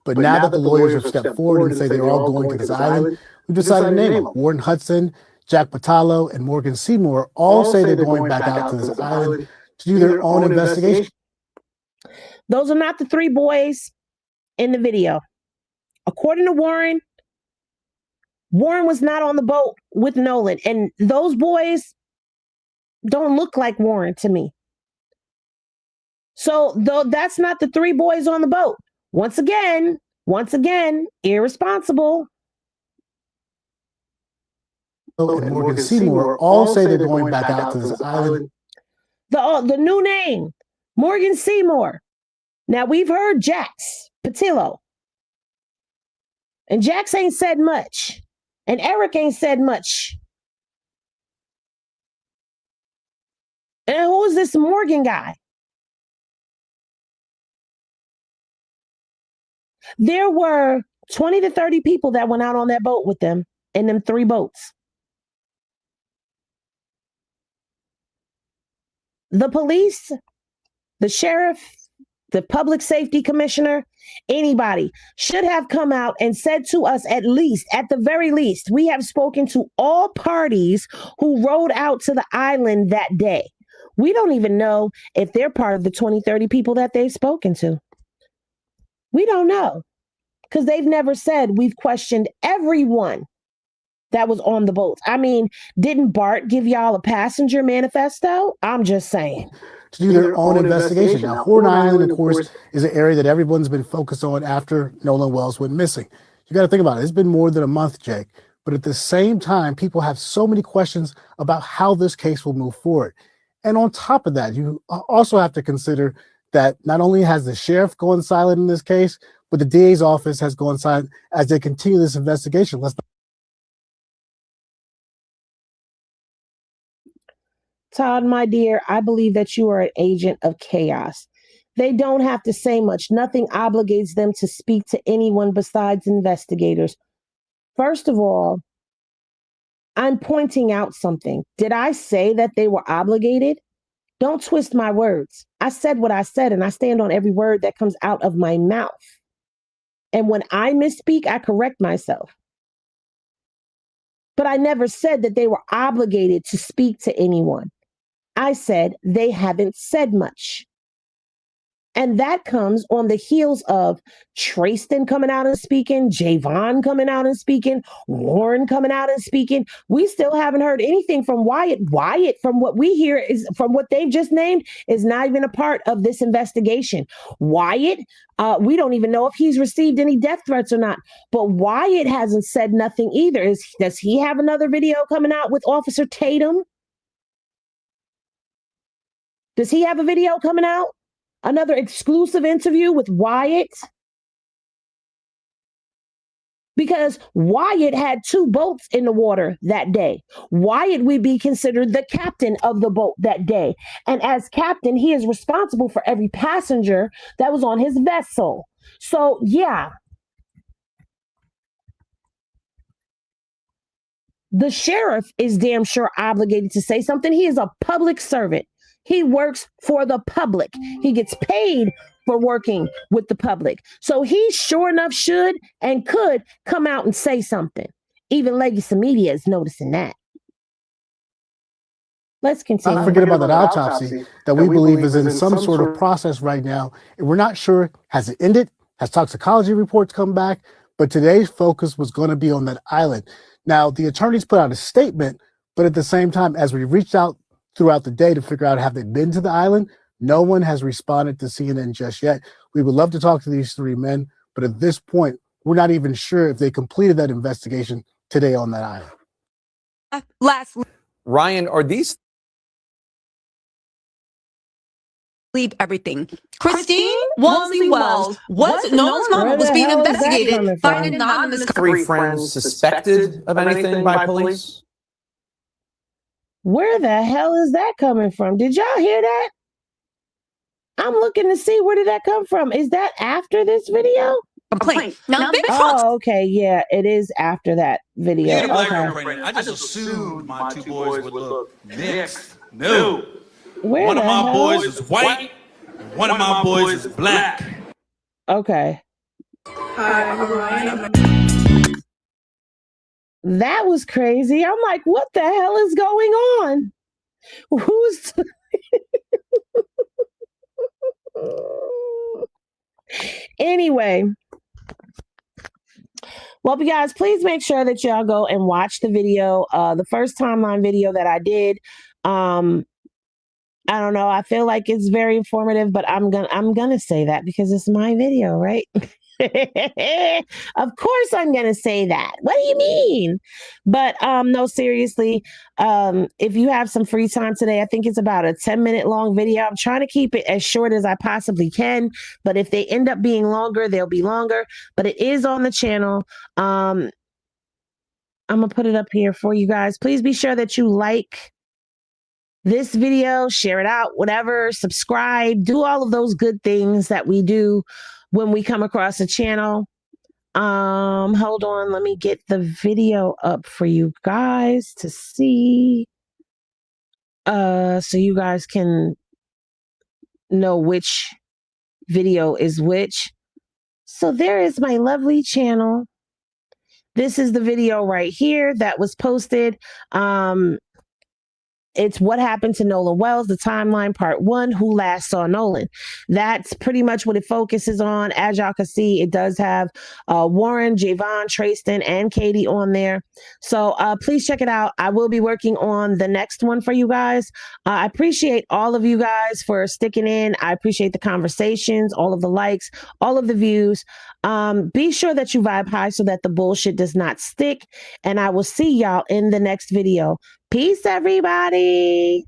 But now that the lawyers have stepped forward and say they're all going to this island, we've decided to name them. Warren Hudson, Jack Patalo, and Morgan Seymour all say they're going back out to this island to do their own investigation. Those are not the three boys in the video. According to Warren, Warren was not on the boat with Nolan, and those boys don't look like Warren to me. So though that's not the three boys on the boat. Once again, irresponsible. And Morgan Seymour all say they're going back out to this island. The new name, Morgan Seymour. Now we've heard Jax Patillo. And Jax ain't said much. And Eric ain't said much. And who is this Morgan guy? There were 20 to 30 people that went out on that boat with them in them three boats. The police, the sheriff, the public safety commissioner, anybody should have come out and said to us, at the very least, we have spoken to all parties who rode out to the island that day. We don't even know if they're part of the 20, 30 people that they've spoken to. We don't know because they've never said we've questioned everyone that was on the boat. I mean, didn't Bart give y'all a passenger manifesto? I'm just saying. To do their own investigation. Now, Horn Island, of course, is an area that everyone's been focused on after Nolan Wells went missing. You got to think about it. It's been more than a month, Jake. But at the same time, people have so many questions about how this case will move forward. And on top of that, you also have to consider that not only has the sheriff gone silent in this case, but the DA's office has gone silent as they continue this investigation. Todd, my dear, I believe that you are an agent of chaos. They don't have to say much. Nothing obligates them to speak to anyone besides investigators. First of all, I'm pointing out something. Did I say that they were obligated? Don't twist my words. I said what I said, and I stand on every word that comes out of my mouth. And when I misspeak, I correct myself. But I never said that they were obligated to speak to anyone. I said they haven't said much. And that comes on the heels of Tristan coming out and speaking, Javon coming out and speaking, Warren coming out and speaking. We still haven't heard anything from Wyatt. Wyatt, from what we hear, is from what they've just named, is not even a part of this investigation. Wyatt, we don't even know if he's received any death threats or not. But Wyatt hasn't said nothing either. Does he have another video coming out with Officer Tatum? Does he have a video coming out? Another exclusive interview with Wyatt? Because Wyatt had 2 boats in the water that day. Wyatt would be considered the captain of the boat that day. And as captain, he is responsible for every passenger that was on his vessel. So, yeah. The sheriff is damn sure obligated to say something. He is a public servant. He works for the public. He gets paid for working with the public. So he sure enough should and could come out and say something. Even Legacy Media is noticing that. Let's continue. Not forget about that autopsy that we believe is in some sort of process right now. And we're not sure, has it ended? Has toxicology reports come back? But today's focus was going to be on that island. Now, the attorneys put out a statement, but at the same time, as we reached out throughout the day to figure out, have they been to the island? No one has responded to CNN just yet. We would love to talk to these 3 men, but at this point, we're not even sure if they completed that investigation today on that island. Ryan, are these Leave everything. Christine Walmsley Wells was Nolan's mama was being investigated by an anonymous 3 friends suspected of anything by police? Where the hell is that coming from? Did y'all hear that? I'm looking to see, where did that come from? Is that after this video? complaint. Now, big Oh, okay. Yeah, it is after that video. Being a black girl Okay. pregnant, I just assumed my 2 boys would look mixed. No. Where One of the my hell? boys is white, and one of my boys is black. Okay. Hi, I'm Ryan. That was crazy. I'm like, what the hell is going on? Who's anyway? Well, you guys, please make sure that y'all go and watch the video. The first timeline video that I did. I don't know. I feel like it's very informative, but I'm gonna say that because it's my video, right? Of course I'm gonna say that. What do you mean? But no, seriously, if you have some free time today, I think it's about a 10-minute long video. I'm trying to keep it as short as I possibly can, but if they end up being longer, they'll be longer. But it is on the channel. I'm gonna put it up here for you guys. Please be sure that you like this video, share it out, whatever, subscribe, do all of those good things that we do when we come across a channel. Hold on, let me get the video up for you guys to see. So you guys can know which video is which. So there is my lovely channel. This is the video right here that was posted. It's what happened to Nolan Wells, the timeline, part 1, who last saw Nolan. That's pretty much what it focuses on. As y'all can see, it does have Warren, Javon, Tristan, and Katie on there. So please check it out. I will be working on the next one for you guys. I appreciate all of you guys for sticking in. I appreciate the conversations, all of the likes, all of the views. Be sure that you vibe high so that the bullshit does not stick. And I will see y'all in the next video. Peace, everybody.